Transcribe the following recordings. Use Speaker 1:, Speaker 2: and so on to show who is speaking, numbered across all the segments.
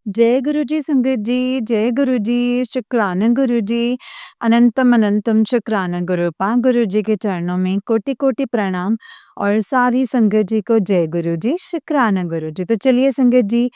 Speaker 1: जय गुरु जी संगत जी, जय गुरु जी, शुक्राना गुरु जी, अनंतम अनंतम शुक्राना गुरुपा। गुरु जी के चरणों में कोटि-कोटि प्रणाम और सारी संगत जी को जय गुरु जी, शुक्राना गुरु जी। तो चलिए संगत जी,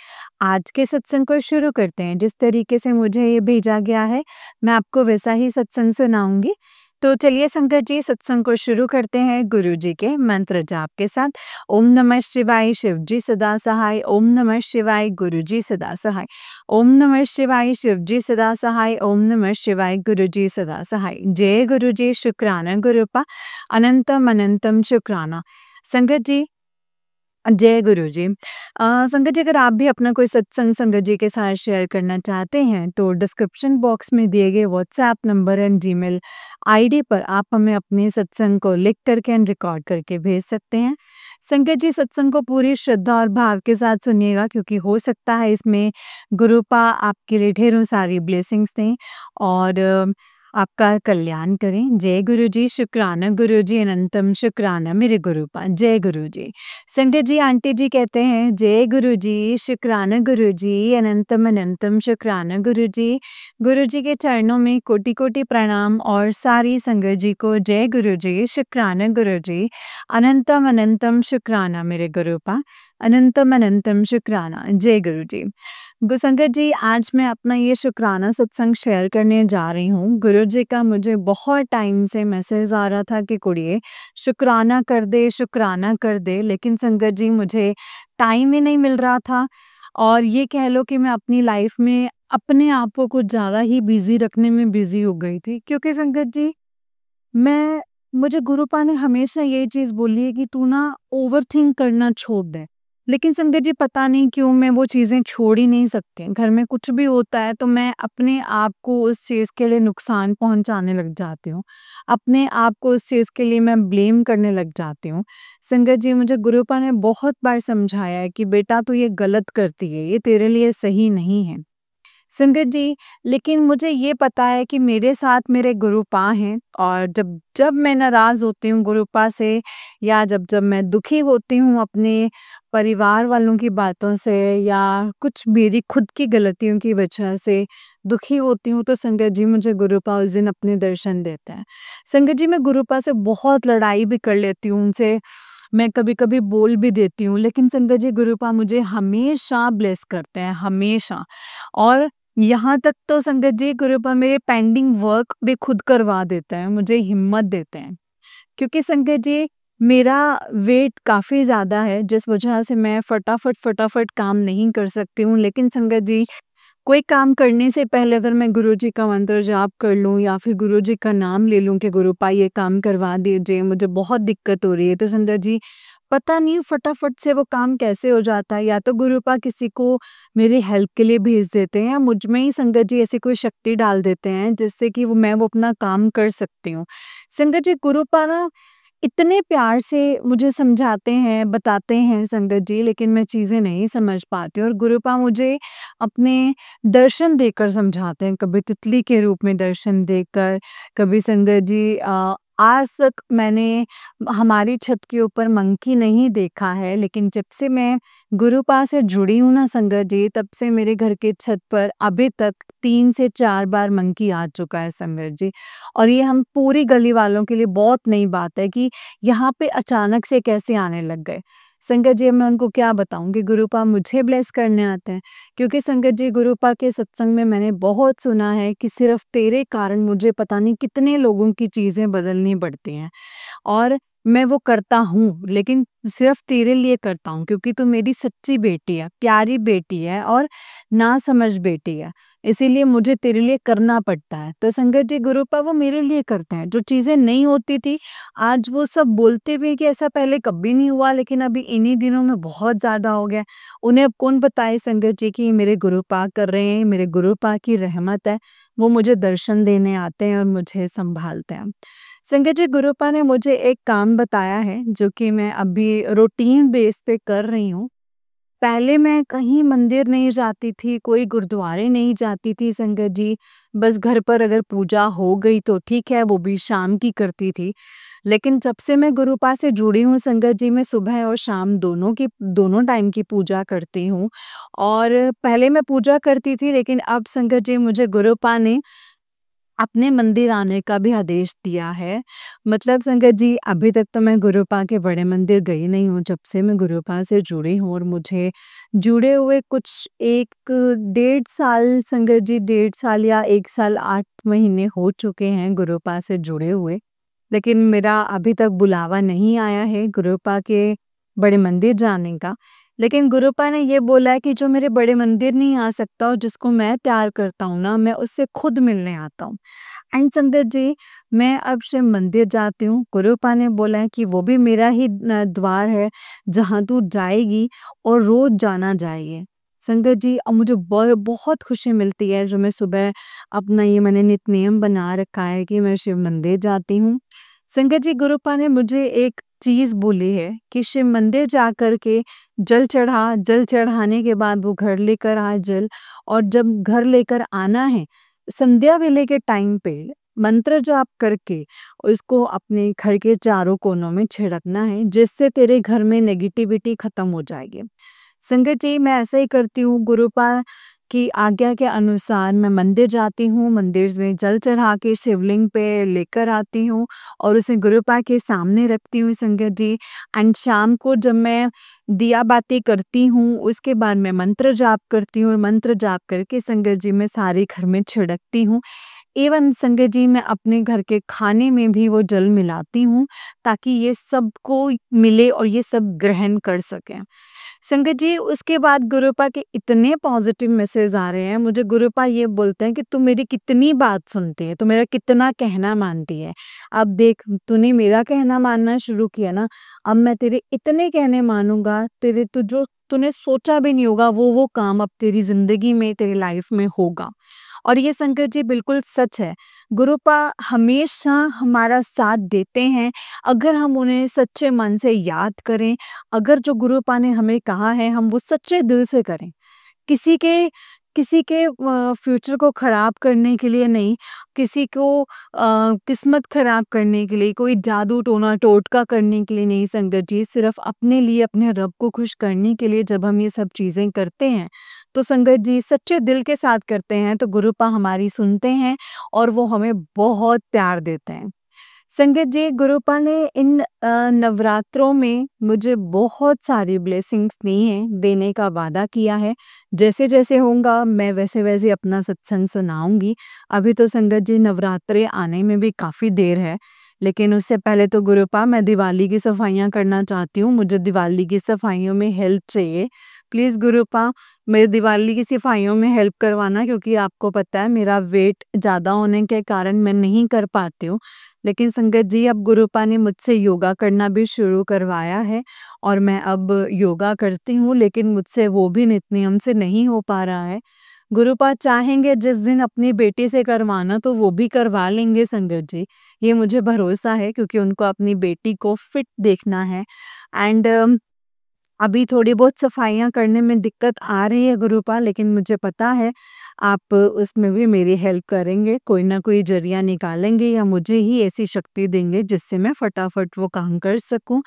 Speaker 1: आज के सत्संग को शुरू करते हैं। जिस तरीके से मुझे ये भेजा गया है, मैं आपको वैसा ही सत्संग सुनाऊँगी। तो चलिए संगत जी, सत्संग को शुरू करते हैं गुरु जी के मंत्र जाप के साथ। ओम नमः शिवाय, शिव जी सदा सहाय। ओम नमः शिवाय, गुरु जी सदा सहाय। ओम नमः शिवाय, शिव जी सदा सहाय। ओम नमः शिवाय, गुरु जी सदा सहाय। जय गुरु जी, शुक्राना गुरुपा, अनंतम अनंतम शुक्राना। संगत जी, जय गुरु जी। संगत जी, अगर आप भी अपना कोई सत्संग संगत जी के साथ शेयर करना चाहते हैं तो डिस्क्रिप्शन बॉक्स में दिए गए WhatsApp number and Gmail ID पर आप हमें अपने सत्संग को लिख करके एंड रिकॉर्ड करके भेज सकते हैं। संगत जी, सत्संग को पूरी श्रद्धा और भाव के साथ सुनिएगा, क्योंकि हो सकता है इसमें गुरुपा आपके लिए ढेरों सारी ब्लेसिंग्स दें और आपका कल्याण करें। जय गुरु जी, शुक्राना गुरु जी, अनंतम शुक्राना मेरे गुरुपा। जय गुरु जी। संगत जी, आंटी जी कहते हैं जय गुरु जी, शुक्राना गुरु जी, अनंतम अनंतम शुक्राना गुरु जी। गुरु जी के चरणों में कोटि-कोटि प्रणाम और सारी संगत जी को जय गुरु जी, शुक्राना गुरु जी, अनंतम अनंतम शुक्राना मेरे गुरुपा। अनंतम अनंतम शुक्राना। जय गुरु जी। संगत जी, आज मैं अपना ये शुक्राना सत्संग शेयर करने जा रही हूँ। गुरु जी का मुझे बहुत टाइम से मैसेज आ रहा था कि कुड़िए शुक्राना कर दे, लेकिन संगत जी मुझे टाइम ही नहीं मिल रहा था। और ये कह लो कि मैं अपनी लाइफ में अपने आप को कुछ ज़्यादा ही बिज़ी रखने में बिज़ी हो गई थी, क्योंकि संगत जी, मैं मुझे गुरुपा ने हमेशा ये चीज़ बोली है कि तू ना ओवरथिंक करना छोड़ दे। लेकिन संगत जी, पता नहीं क्यों मैं वो चीज़ें छोड़ ही नहीं सकती। घर में कुछ भी होता है तो मैं अपने आप को उस चीज़ के लिए नुकसान पहुँचाने लग जाती हूँ। अपने आप को उस चीज़ के लिए मैं ब्लेम करने लग जाती हूँ। संगत जी, मुझे गुरुपा ने बहुत बार समझाया है कि बेटा तू ये गलत करती है, ये तेरे लिए सही नहीं है। संगत जी, लेकिन मुझे ये पता है कि मेरे साथ मेरे गुरुपा हैं, और जब जब मैं नाराज़ होती हूँ गुरुपा से, या जब जब मैं दुखी होती हूँ अपने परिवार वालों की बातों से, या कुछ मेरी खुद की गलतियों की वजह से दुखी होती हूँ, तो संगत जी मुझे गुरुपा उस दिन अपने दर्शन देते हैं। संगत जी, मैं गुरुपा से बहुत लड़ाई भी कर लेती हूँ, उनसे मैं कभी-कभी बोल भी देती हूँ, लेकिन संगत जी गुरुपा मुझे हमेशा ब्लेस करते हैं, हमेशा। और यहाँ तक तो संगत जी, गुरुपा मेरे पेंडिंग वर्क भी खुद करवा देते हैं, मुझे हिम्मत देते हैं। क्योंकि संगत जी, मेरा वेट काफ़ी ज़्यादा है, जिस वजह से मैं फटाफट काम नहीं कर सकती हूँ। लेकिन संगत जी, कोई काम करने से पहले अगर मैं गुरुजी का मंत्र जाप कर लूँ, या फिर गुरुजी का नाम ले लूँ कि गुरुपा ये काम करवा दीजिए, मुझे बहुत दिक्कत हो रही है, तो संगत जी, पता नहीं फटाफट से वो काम कैसे हो जाता है। या तो गुरुपा किसी को मेरी हेल्प के लिए भेज देते हैं, या मुझ में ही संगत जी ऐसी कोई शक्ति डाल देते हैं जिससे कि वो अपना काम कर सकती हूँ। संगत जी, गुरुपा ना इतने प्यार से मुझे समझाते हैं, बताते हैं संगत जी, लेकिन मैं चीज़ें नहीं समझ पाती हूँ, और गुरुपा मुझे अपने दर्शन देकर समझाते हैं, कभी तितली के रूप में दर्शन देकर, कभी संगत जी आज तक मैंने हमारी छत के ऊपर मंकी नहीं देखा है, लेकिन जब से मैं गुरुपा से जुड़ी हूँ ना संगत जी, तब से मेरे घर की छत पर अभी तक 3 से 4 बार मंकी आ चुका है संगत जी। और ये हम पूरी गली वालों के लिए बहुत नई बात है कि यहाँ पे अचानक से कैसे आने लग गए। संगत जी, अब मैं उनको क्या बताऊँ कि गुरुपा मुझे ब्लेस करने आते हैं, क्योंकि संगत जी, गुरुपा के सत्संग में मैंने बहुत सुना है कि सिर्फ़ तेरे कारण मुझे पता नहीं कितने लोगों की चीज़ें बदलनी पड़ती हैं। और मैं वो करता हूँ, लेकिन सिर्फ़ तेरे लिए करता हूँ, क्योंकि तू मेरी सच्ची बेटी है, प्यारी बेटी है और नासमझ बेटी है। इसीलिए मुझे तेरे लिए करना पड़ता है। तो संगत जी, गुरुपा वो मेरे लिए करते हैं। जो चीज़ें नहीं होती थी, आज वो सब बोलते भी हैं कि ऐसा पहले कभी नहीं हुआ, लेकिन अभी इन्हीं दिनों में बहुत ज़्यादा हो गया है। उन्हें अब कौन बताए संगत जी कि ये मेरे गुरुपा कर रहे हैं, मेरे गुरुपा की रहमत है। वो मुझे दर्शन देने आते हैं और मुझे सँभालते हैं। संगत जी, गुरुपा ने मुझे एक काम बताया है, जो कि मैं अभी रूटीन बेस पे कर रही हूँ। पहले मैं कहीं मंदिर नहीं जाती थी, कोई गुरुद्वारे नहीं जाती थी संगत जी। बस घर पर अगर पूजा हो गई तो ठीक है, वो भी शाम की करती थी। लेकिन जब से मैं गुरुपा से जुड़ी हूँ संगत जी, मैं सुबह और शाम दोनों टाइम की पूजा करती हूँ। और पहले मैं पूजा करती थी, लेकिन अब संगत जी मुझे गुरुपा ने अपने मंदिर आने का भी आदेश दिया है। मतलब संगत जी, अभी तक तो मैं गुरुपा के बड़े मंदिर गई नहीं हूँ, जब से मैं गुरुपा से जुड़ी हूँ, और मुझे जुड़े हुए कुछ 1 डेढ़ साल संगत जी, डेढ़ साल या 1 साल 8 महीने हो चुके हैं गुरुपा से जुड़े हुए। लेकिन मेरा अभी तक बुलावा नहीं आया है गुरुपा के बड़े मंदिर जाने का। लेकिन गुरुपा ने ये बोला है कि जो मेरे बड़े मंदिर नहीं आ सकता और जिसको मैं प्यार करता हूँ ना, मैं उससे खुद मिलने आता हूँ। एंड संगत जी, मैं अब शिव मंदिर जाती हूँ। गुरुपा ने बोला है कि वो भी मेरा ही द्वार है, जहाँ तू जाएगी और रोज़ जाना चाहिए। संगत जी, अब मुझे बहुत खुशी मिलती है, जो मैं सुबह अपना ये मैंने नित नियम बना रखा है कि मैं शिव मंदिर जाती हूँ। संगत जी, गुरुपा ने मुझे एक चीज़ बोली है कि शिव मंदिर जाकर के जल चढ़ाने के बाद वो घर लेकर आ जल, और जब घर लेकर आना है, संध्या वेले के टाइम पे मंत्र जाप करके उसको अपने घर के चारों कोनों में छिड़कना है, जिससे तेरे घर में नेगेटिविटी खत्म हो जाएगी। संगत जी, मैं ऐसा ही करती हूँ, गुरुपा की आज्ञा के अनुसार मैं मंदिर जाती हूँ, मंदिर में जल चढ़ा के शिवलिंग पे लेकर आती हूँ और उसे गुरुपा के सामने रखती हूँ संगत जी। एंड शाम को जब मैं दिया बाती करती हूँ, उसके बाद मैं मंत्र जाप करती हूँ, और मंत्र जाप करके संगत जी मैं सारे घर में छिड़कती हूँ। इवन संगत जी, मैं अपने घर के खाने में भी वो जल मिलाती हूँ, ताकि ये सबको मिले और ये सब ग्रहण कर सकें। संगत जी, उसके बाद गुरुपा के इतने पॉजिटिव मैसेज आ रहे हैं, मुझे गुरुपा ये बोलते हैं कि तू मेरी कितनी बात सुनती है, तू मेरा कितना कहना मानती है। अब देख, तूने मेरा कहना मानना शुरू किया ना, अब मैं तेरे इतने कहने मानूँगा, तेरे तो जो तूने सोचा भी नहीं होगा वो काम अब तेरी ज़िंदगी में, तेरी लाइफ में होगा। और ये संगत जी बिल्कुल सच है। गुरुपा हमेशा हमारा साथ देते हैं, अगर हम उन्हें सच्चे मन से याद करें, अगर जो गुरुपा ने हमें कहा है हम वो सच्चे दिल से करें। किसी के किसी के फ्यूचर को खराब करने के लिए नहीं, किसी को किस्मत खराब करने के लिए, कोई जादू टोना टोटका करने के लिए नहीं संगत जी, सिर्फ अपने लिए, अपने रब को खुश करने के लिए जब हम ये सब चीज़ें करते हैं, तो संगत जी सच्चे दिल के साथ करते हैं, तो गुरुपा हमारी सुनते हैं और वो हमें बहुत प्यार देते हैं। संगत जी, गुरुपा ने इन नवरात्रों में मुझे बहुत सारी ब्लेसिंग्स दी हैं, देने का वादा किया है। जैसे-जैसे होगा मैं वैसे-वैसे अपना सत्संग सुनाऊँगी। अभी तो संगत जी नवरात्रे आने में भी काफ़ी देर है, लेकिन उससे पहले तो गुरुपा मैं दिवाली की सफाइयाँ करना चाहती हूँ, मुझे दिवाली की सफाइयों में हेल्प चाहिए। प्लीज़ गुरुपा, मेरे दिवाली की सफाइयों में हेल्प करवाना, क्योंकि आपको पता है मेरा वेट ज़्यादा होने के कारण मैं नहीं कर पाती हूँ। लेकिन संगत जी, अब गुरुपा ने मुझसे योगा करना भी शुरू करवाया है और मैं अब योगा करती हूँ, लेकिन मुझसे वो भी नित नियम से नहीं हो पा रहा है। गुरुपा चाहेंगे जिस दिन अपनी बेटी से करवाना, तो वो भी करवा लेंगे संगत जी। ये मुझे भरोसा है, क्योंकि उनको अपनी बेटी को फिट देखना है। एंड अभी थोड़ी बहुत सफाइयाँ करने में दिक्कत आ रही है गुरुपा, लेकिन मुझे पता है आप उसमें भी मेरी हेल्प करेंगे, कोई ना कोई ज़रिया निकालेंगे या मुझे ही ऐसी शक्ति देंगे जिससे मैं फटाफट वो काम कर सकूँ।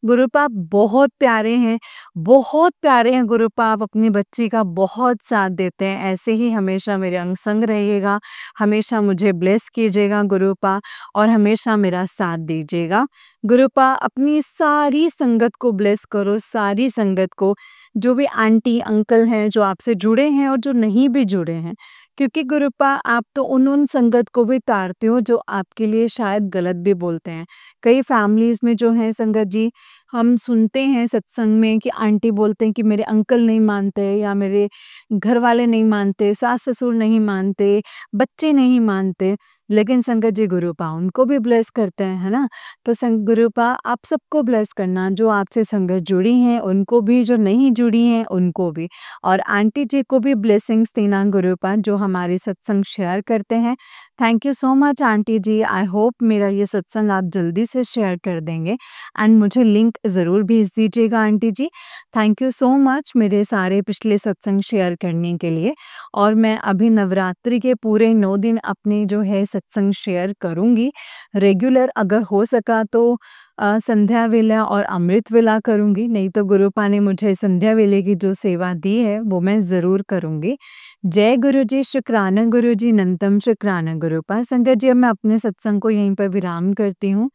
Speaker 1: गुरुपा आप बहुत प्यारे हैं गुरुपा, आप अपनी बच्ची का बहुत साथ देते हैं, ऐसे ही हमेशा मेरे अंग संग रहिएगा, हमेशा मुझे ब्लेस कीजिएगा गुरुपा, और हमेशा मेरा साथ दीजिएगा। गुरुपा, अपनी सारी संगत को ब्लेस करो, सारी संगत को, जो भी आंटी अंकल हैं जो आपसे जुड़े हैं और जो नहीं भी जुड़े हैं, क्योंकि गुरुपा आप तो उन संगत को भी तारते हो जो आपके लिए शायद गलत भी बोलते हैं। कई फैमिलीज़ में जो है संगत जी, हम सुनते हैं सत्संग में कि आंटी बोलते हैं कि मेरे अंकल नहीं मानते, या मेरे घर वाले नहीं मानते, सास-ससुर नहीं मानते, बच्चे नहीं मानते, लेकिन संगत जी गुरुपा उनको भी ब्लेस करते हैं, है ना? तो गुरुपा आप सबको ब्लेस करना, जो आपसे संगत जुड़ी हैं उनको भी, जो नहीं जुड़ी हैं उनको भी, और आंटी जी को भी ब्लेसिंग्स देना गुरुपा, जो हमारे सत्संग शेयर करते हैं। Thank you so much aunty ji, I hope मेरा ये सत्संग आप जल्दी से शेयर कर देंगे, एंड मुझे लिंक लिंक ज़रूर भेज दीजिएगा aunty ji. Thank you so much मेरे सारे पिछले सत्संग शेयर करने के लिए। और मैं अभी नवरात्रि के पूरे 9 दिन अपने जो है सत्संग शेयर करूँगी। रेगुलर अगर हो सका तो संध्या वेला और अमृत वेला करूँगी, नहीं तो गुरुपा ने मुझे संध्या वेले की जो सेवा दी है वो मैं ज़रूर करूँगी। जय गुरु जी, शुक्राना गुरु जी, नंतम शुक्राना गुरुपा। संगत जी, अब मैं अपने सत्संग को यहीं पर विराम करती हूँ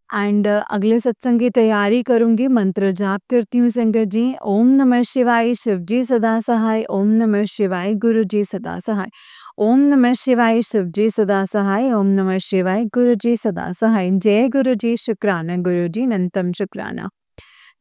Speaker 1: एंड अगले सत्संग की तैयारी करूँगी, मंत्र जाप करती हूँ संगत जी। ओम नमः शिवाय, शिव जी सदा सहाय। ओम नमः शिवाय, गुरु जी सदा सहाय। ओम नमः शिवाय, शिव जी सदा सहाय। ओम नमः शिवाय, गुरु जी सदा सहाय। जय गुरु जी, शुक्राना गुरु जी, नंतम शुक्राना।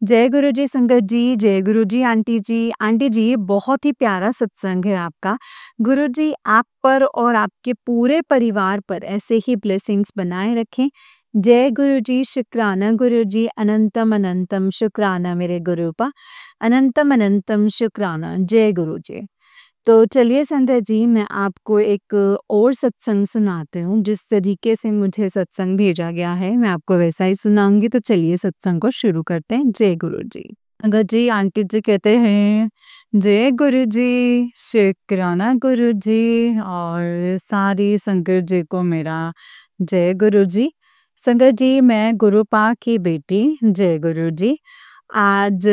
Speaker 1: जय गुरु जी संगत जी, जय गुरु जी आंटी जी। आंटी जी, बहुत ही प्यारा सत्संग है आपका। गुरु जी आप पर और आपके पूरे परिवार पर ऐसे ही ब्लेसिंग्स बनाए रखें। जय गुरु जी, शुक्राना गुरु जी, अनंतम अनंतम शुक्राना मेरे गुरुपा। अनंतम अनंतम शुक्राना। जय गुरु जी। तो चलिए संध्या जी, मैं आपको एक और सत्संग सुनाती हूँ। जिस तरीके से मुझे सत्संग भेजा गया है मैं आपको वैसा ही सुनाऊंगी। तो चलिए सत्संग को शुरू करते हैं। जय गुरु जी। अगर जी आंटी जी कहते हैं जय गुरु जी, शुक्राना गुरु जी, और सारी संगत जी को मेरा जय गुरु जी। संगत जी, मैं गुरुपा की बेटी, जय गुरु जी। आज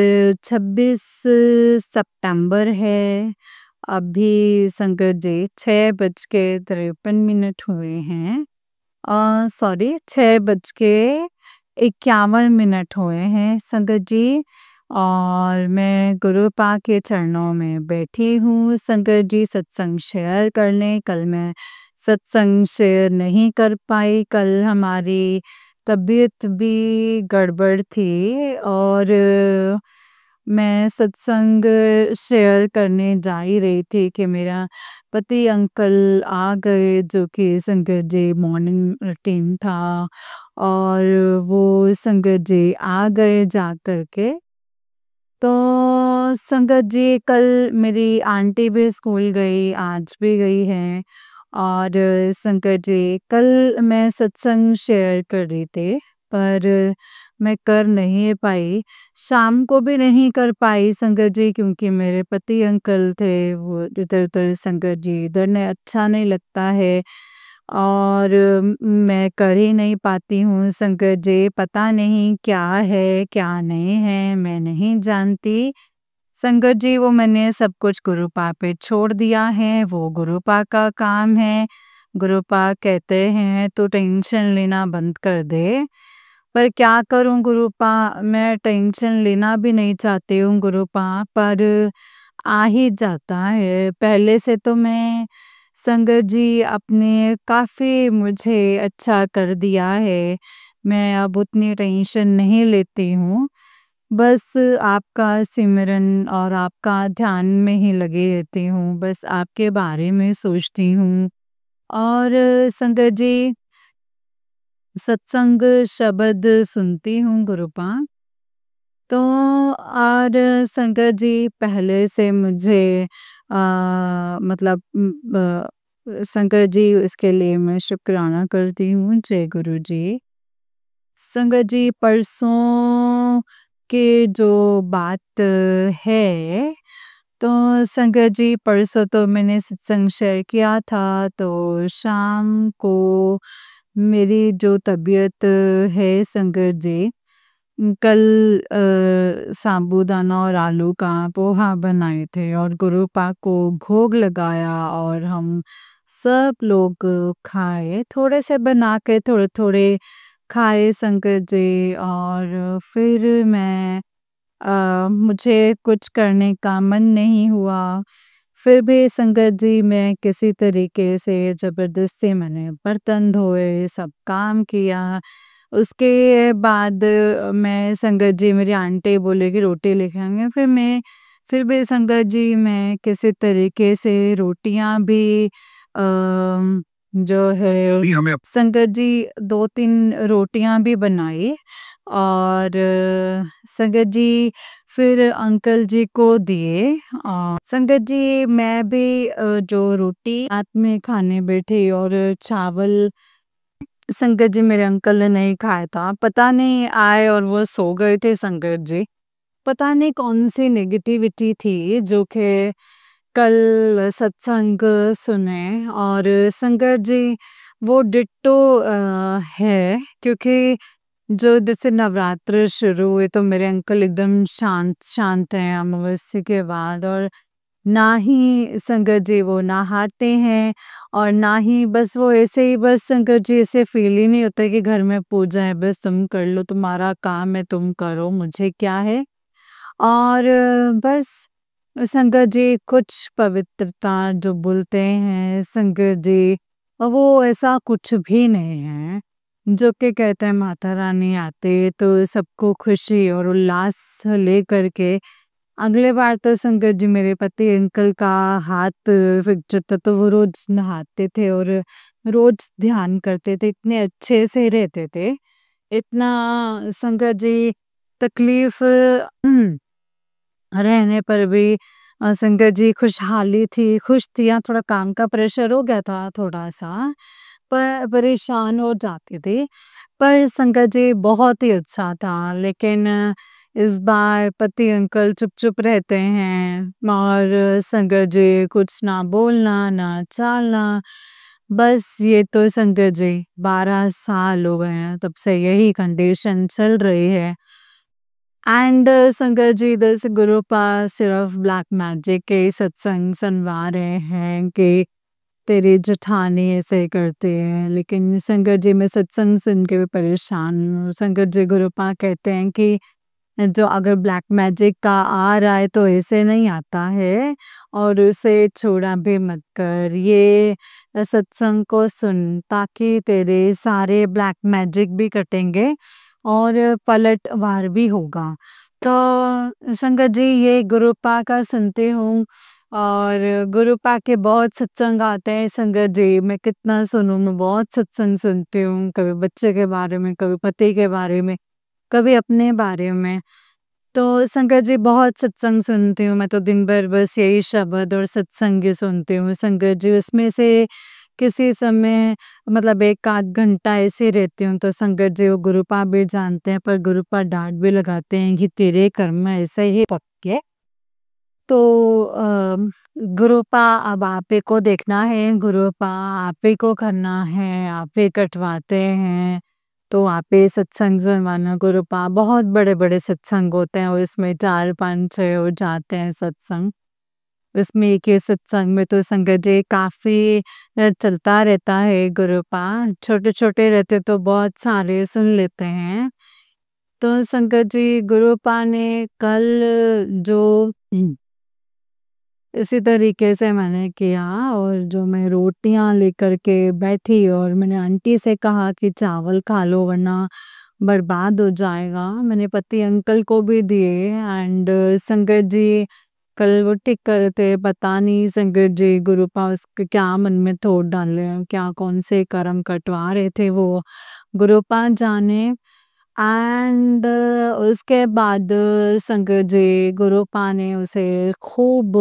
Speaker 1: 26 सितंबर है। अभी संगत जी 6:53 हुए हैं। सॉरी, 6:51 हुए हैं संगत जी। और मैं गुरुपा के चरणों में बैठी हूँ संगत जी, सत्संग शेयर करने। कल मैं सत्संग शेयर नहीं कर पाई, कल हमारी तबीयत भी गड़बड़ थी और मैं सत्संग शेयर करने जा ही रही थी कि मेरा पति अंकल आ गए, जो कि संगत जी मॉर्निंग रूटीन था, और वो संगत जी आ गए जा कर के। तो संगत जी, कल मेरी आंटी भी स्कूल गई, आज भी गई है। और संगत जी, कल मैं सत्संग शेयर कर रही थी, पर मैं कर नहीं पाई। शाम को भी नहीं कर पाई संगत जी, क्योंकि मेरे पति अंकल थे, वो इधर-उधर संगत जी, इधर नहीं अच्छा नहीं लगता है। और मैं कर ही नहीं पाती हूँ संगत जी, पता नहीं क्या है, क्या नहीं है, मैं नहीं जानती। संगत जी, वो मैंने सब कुछ गुरुपा पे छोड़ दिया है, वो गुरुपा का काम है। गुरुपा कहते हैं तो टेंशन लेना बंद कर दे। पर क्या करूँ गुरुपा, मैं टेंशन लेना भी नहीं चाहती हूँ गुरुपा, पर आ ही जाता है। पहले से तो मैं संगत जी अपने काफ़ी मुझे अच्छा कर दिया है। मैं अब उतनी टेंशन नहीं लेती हूँ। बस आपका सिमरन और आपका ध्यान में ही लगी रहती हूँ। बस आपके बारे में सोचती हूँ। और संगत जी, सत्संग शब्द सुनती हूँ गुरुपा। तो और संगत जी, पहले से मुझे मतलब संगत जी, इसके लिए मैं शुक्राना करती हूँ। जय गुरु जी। संगत जी, परसों के जो बात है, तो संगत जी परसों तो मैंने सत्संग शेयर किया था, तो शाम को मेरी जो तबीयत है संगत जी, कल साबूदाना और आलू का पोहा बनाए थे और गुरुपा को भोग लगाया और हम सब लोग खाए, थोड़े से बना के थोड़े-थोड़े खाए संगत जी। और फिर मैं मुझे कुछ करने का मन नहीं हुआ। फिर भी संगत जी, मैं किसी तरीके से ज़बरदस्ती मैंने बर्तन धोए, सब काम किया। उसके बाद मैं संगत जी, मेरी आंटी बोले कि रोटी लेके आएँगे, फिर भी संगत जी मैं किसी तरीके से रोटियाँ भी जो है
Speaker 2: भी हमें
Speaker 1: संगत जी 2-3 रोटियाँ भी बनाई। और संगत जी फिर अंकल जी को दिए। संगत जी, मैं भी जो रोटी रात में खाने बैठी और चावल संगत जी मेरे अंकल ने नहीं खाया था। पता नहीं आए और वो सो गए थे संगत जी। पता नहीं कौन-सी नेगेटिविटी थी जो कि कल सत्संग सुने और संगत जी वो डिट्टो है क्योंकि जो जैसे नवरात्र शुरू हुए तो मेरे अंकल एकदम शांत शांत हैं अमावस्या के बाद और ना ही संगत जी वो नहाते हैं और ना ही बस वो ऐसे ही बस संगत जी ऐसे फील ही नहीं होता कि घर में पूजा है बस तुम कर लो तुम्हारा काम है तुम करो मुझे क्या है और बस संगत जी कुछ पवित्रता जो बोलते हैं संगत जी वो ऐसा कुछ भी नहीं है जो कि कहते हैं माता रानी आते तो सबको खुशी और उल्लास लेकर के अगले बार तो संगत जी मेरे पति अंकल का हाथ फ्रैक्चर था तो वो रोज नहाते थे और रोज ध्यान करते थे इतने अच्छे से रहते थे इतना संगत जी तकलीफ रहने पर भी संगत जी खुशहाली थी, खुश थी। हाँ, थोड़ा काम का प्रेशर हो गया था थोड़ा-सा, पर परेशान हो जाती थी। पर संगत जी बहुत ही अच्छा था, लेकिन इस बार पति अंकल चुप-चुप रहते हैं और संगत जी कुछ ना बोलना, ना चालना। बस ये तो संगत जी 12 साल हो गए हैं, तब से यही कंडीशन चल रही है। एंड शंकर जी इधर से गुरु पास सिर्फ ब्लैक मैजिक के ही सत्संग सुनवा रहे हैं कि तेरी जेठानी ऐसे करती है लेकिन शंकर जी मैं सत्संग सुन के भी परेशान हूँ शंकर जी गुरुपा कहते हैं कि जो अगर ब्लैक मैजिक का आ रहा है तो ऐसे नहीं आता है और उसे छोड़ा भी मत कर ये सत्संग को सुन ताकि तेरे सारे ब्लैक मैजिक भी कटेंगे और पलटवार भी होगा तो संगत जी ये गुरुपा का सुनती हूँ और गुरुपा के बहुत सत्संग आते हैं संगत जी मैं कितना सुनूं मैं बहुत सत्संग सुनती हूँ कभी बच्चे के बारे में कभी पति के बारे में कभी अपने बारे में तो संगत जी बहुत सत्संग सुनती हूँ मैं तो दिन भर बस यही शब्द और सत्संग ही सुनती हूँ संगत जी उसमें से किसी समय मतलब 1 आध घंटा ऐसे रहती हूँ तो संगत जी वो गुरुपा भी जानते हैं पर गुरुपा डाँट भी लगाते हैं कि तेरे कर्म ऐसे ही पक्के। तो गुरुपा अब आप ही को देखना है, गुरुपा आप ही को करना है, आप ही कटवाते हैं, तो आप ही सत्संग सुनवाना गुरुपा। बहुत बड़े-बड़े सत्संग होते हैं और इसमें 4, 5, 6 हो जाते हैं सत्संग। इसमें एक ही सत्संग में तो संगत जी काफ़ी चलता रहता है गुरुपा, छोटे-छोटे रहते तो बहुत सारे सुन लेते हैं। तो संगत जी गुरुपा ने कल जो इसी तरीके से मैंने किया और जो मैं रोटियाँ लेकर के बैठी और मैंने आंटी से कहा कि चावल खा लो वरना बर्बाद हो जाएगा। मैंने पति अंकल को भी दिए एंड संगत जी कल वो ठीक कर रहे थे पता नहीं संगत जी गुरुपा उसके क्या मन में थोप डाले हैं, क्या कौन से कर्म कटवा रहे थे वो गुरुपा जाने। एंड उसके बाद संगत जी गुरुपा ने उसे खूब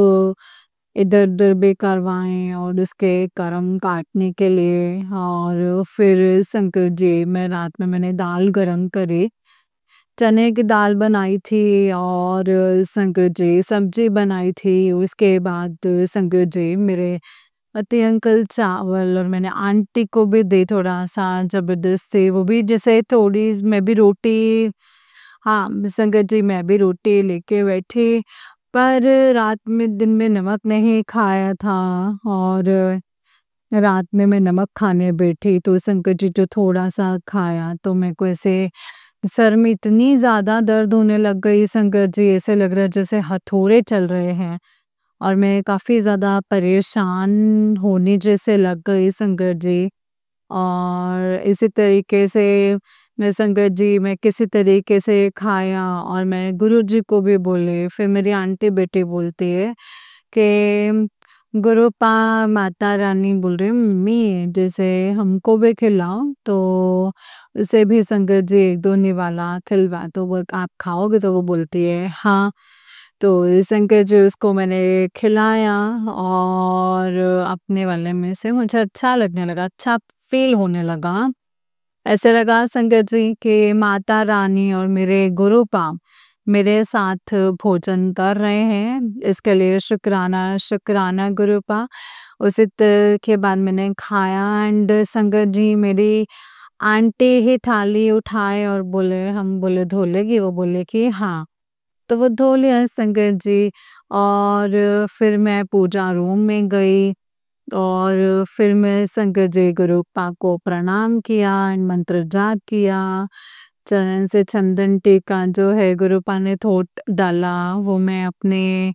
Speaker 1: इधर-उधर भी करवाएँ और उसके कर्म काटने के लिए और फिर संगत जी मैं रात में मैंने दाल गरम करी, चने की दाल बनाई थी और संगत जी सब्जी बनाई थी। उसके बाद संगत जी मेरे पति अंकल चावल और मैंने आंटी को भी दी थोड़ा-सा ज़बरदस्ती वो भी जैसे थोड़ी मैं भी रोटी हाँ, संगत जी मैं भी रोटी लेके बैठी, पर रात में दिन में नमक नहीं खाया था और रात में मैं नमक खाने बैठी तो संगत जी जो थोड़ा-सा खाया तो मेरे को ऐसे सर में इतनी ज़्यादा दर्द होने लग गई संगत जी ऐसे लग रहा है जैसे हथौड़े चल रहे हैं और मैं काफ़ी ज़्यादा परेशान होने जैसे लग गई संगत जी। और इसी तरीके से मैं संगत जी मैं किसी तरीके से खाया और मैं गुरुजी को भी बोले फिर मेरी आंटी बेटी बोलती है कि गुरुपा माता रानी बोल रही मम्मी जैसे हमको भी खिलाओ तो उसे भी संगत जी 1-2 निवाला खिलवा तो वो आप खाओगे तो वो बोलती है हाँ। तो संगत जी उसको मैंने खिलाया और अपने वाले में से मुझे अच्छा लगने लगा, अच्छा फ़ील होने लगा। ऐसे लगा संगत जी कि माता रानी और मेरे गुरु पाम मेरे साथ भोजन कर रहे हैं, इसके लिए शुक्राना, शुक्राना गुरु पा। के बाद मैंने खाया एंड संगत जी मेरी आंटी ही थाली उठाए और बोले हम बोले धो लेगी? वो बोले कि हाँ। तो वो धो लिया संगत जी और फिर मैं पूजा रूम में गई और फिर मैं संगत जी गुरु पा को प्रणाम किया एंड मंत्र जाप किया। चरण से चंदन टीका जो है गुरु पा ने थोट डाला वो मैं अपने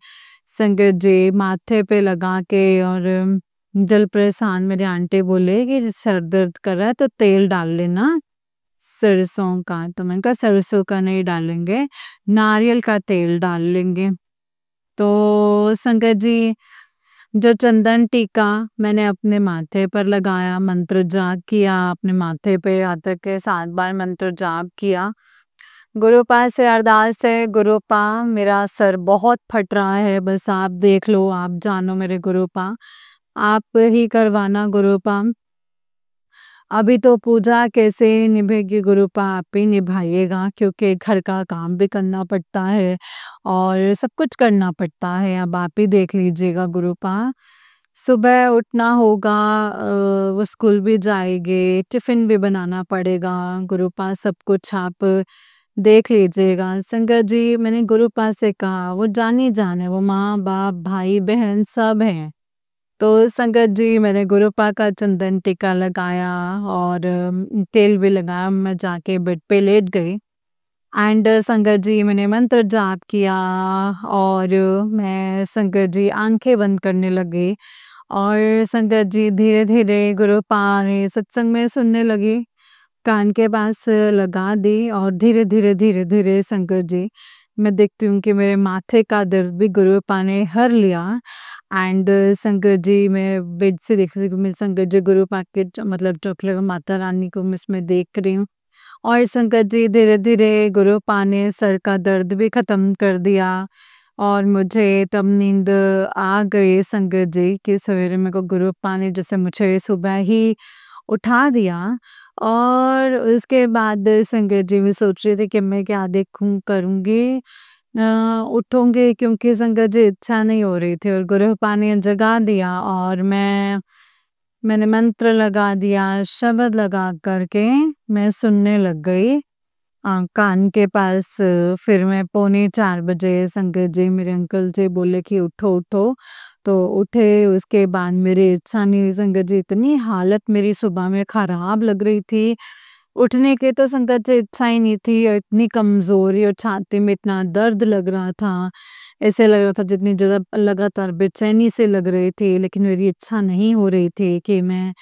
Speaker 1: संगत जी माथे पे लगा के और जल प्रसान मेरे आंटी बोले कि सर दर्द कर रहा है तो तेल डाल लेना सरसों का। तो मैंने कहा सरसों का नहीं डालेंगे, नारियल का तेल डाल लेंगे। तो संगत जी जो चंदन टीका मैंने अपने माथे पर लगाया, मंत्र जाप किया, अपने माथे पे आकर के 7 बार मंत्र जाप किया। गुरुपा से अरदास है, गुरुपा मेरा सर बहुत फट रहा है, बस आप देख लो, आप जानो मेरे गुरुपा, आप ही करवाना गुरुपा। अभी तो पूजा कैसे निभेगी गुरुपा, आप ही निभाइएगा क्योंकि घर का काम भी करना पड़ता है और सब कुछ करना पड़ता है, अब आप ही देख लीजिएगा गुरुपा। सुबह उठना होगा, वो स्कूल भी जाएँगे, टिफ़िन भी बनाना पड़ेगा, गुरुपा सब कुछ आप देख लीजिएगा। संगत जी मैंने गुरुपा से कहा, वो जान ही जान है, वो माँ-बाप, भाई-बहन सब हैं। तो संगत जी मैंने गुरुपा का चंदन टीका लगाया और तेल भी लगाया, मैं जाके बेड पे लेट गई एंड संगत जी मैंने मंत्र जाप किया और मैं संगत जी आँखें बंद करने लगी और संगत जी धीरे-धीरे गुरुपा ने सत्संग में सुनने लगी, कान के पास लगा दी और धीरे-धीरे, धीरे-धीरे संगत जी मैं देखती हूँ कि मेरे माथे का दर्द भी गुरुपा ने हर लिया एंड संगत जी मैं बेड से देख रही हूँ, मैं संगत जी गुरुपा के मतलब चोखले माता रानी को मैं इसमें देख रही हूँ और संगत जी धीरे-धीरे गुरुपा ने सर का दर्द भी ख़त्म कर दिया और मुझे तब नींद आ गई संगत जी कि सवेरे मेरे को गुरुपा ने जैसे मुझे सुबह ही उठा दिया और उसके बाद संगत जी मैं सोच रही थी कि मैं क्या देखूँ करूँगी उठूँगी क्योंकि संगत जी इच्छा नहीं हो रही थी और गुरुपा ने जगा दिया और मैंने मंत्र लगा दिया, शब्द लगा कर के मैं सुनने लग गई। कान के पास फिर मैं पौने 4 बजे संगत जी मेरे अंकल जी बोले कि उठो, उठो। तो उठे उसके बाद मेरी इच्छा नहीं हुई संगत जी इतनी हालत मेरी सुबह में ख़राब लग रही थी। उठने की तो संगत जी इच्छा ही नहीं थी और इतनी कमज़ोरी और छाती में इतना दर्द लग रहा था। ऐसे लग रहा था जितनी ज़्यादा लगातार बेचैनी से लग रही थी लेकिन मेरी इच्छा नहीं हो रही थी कि मैं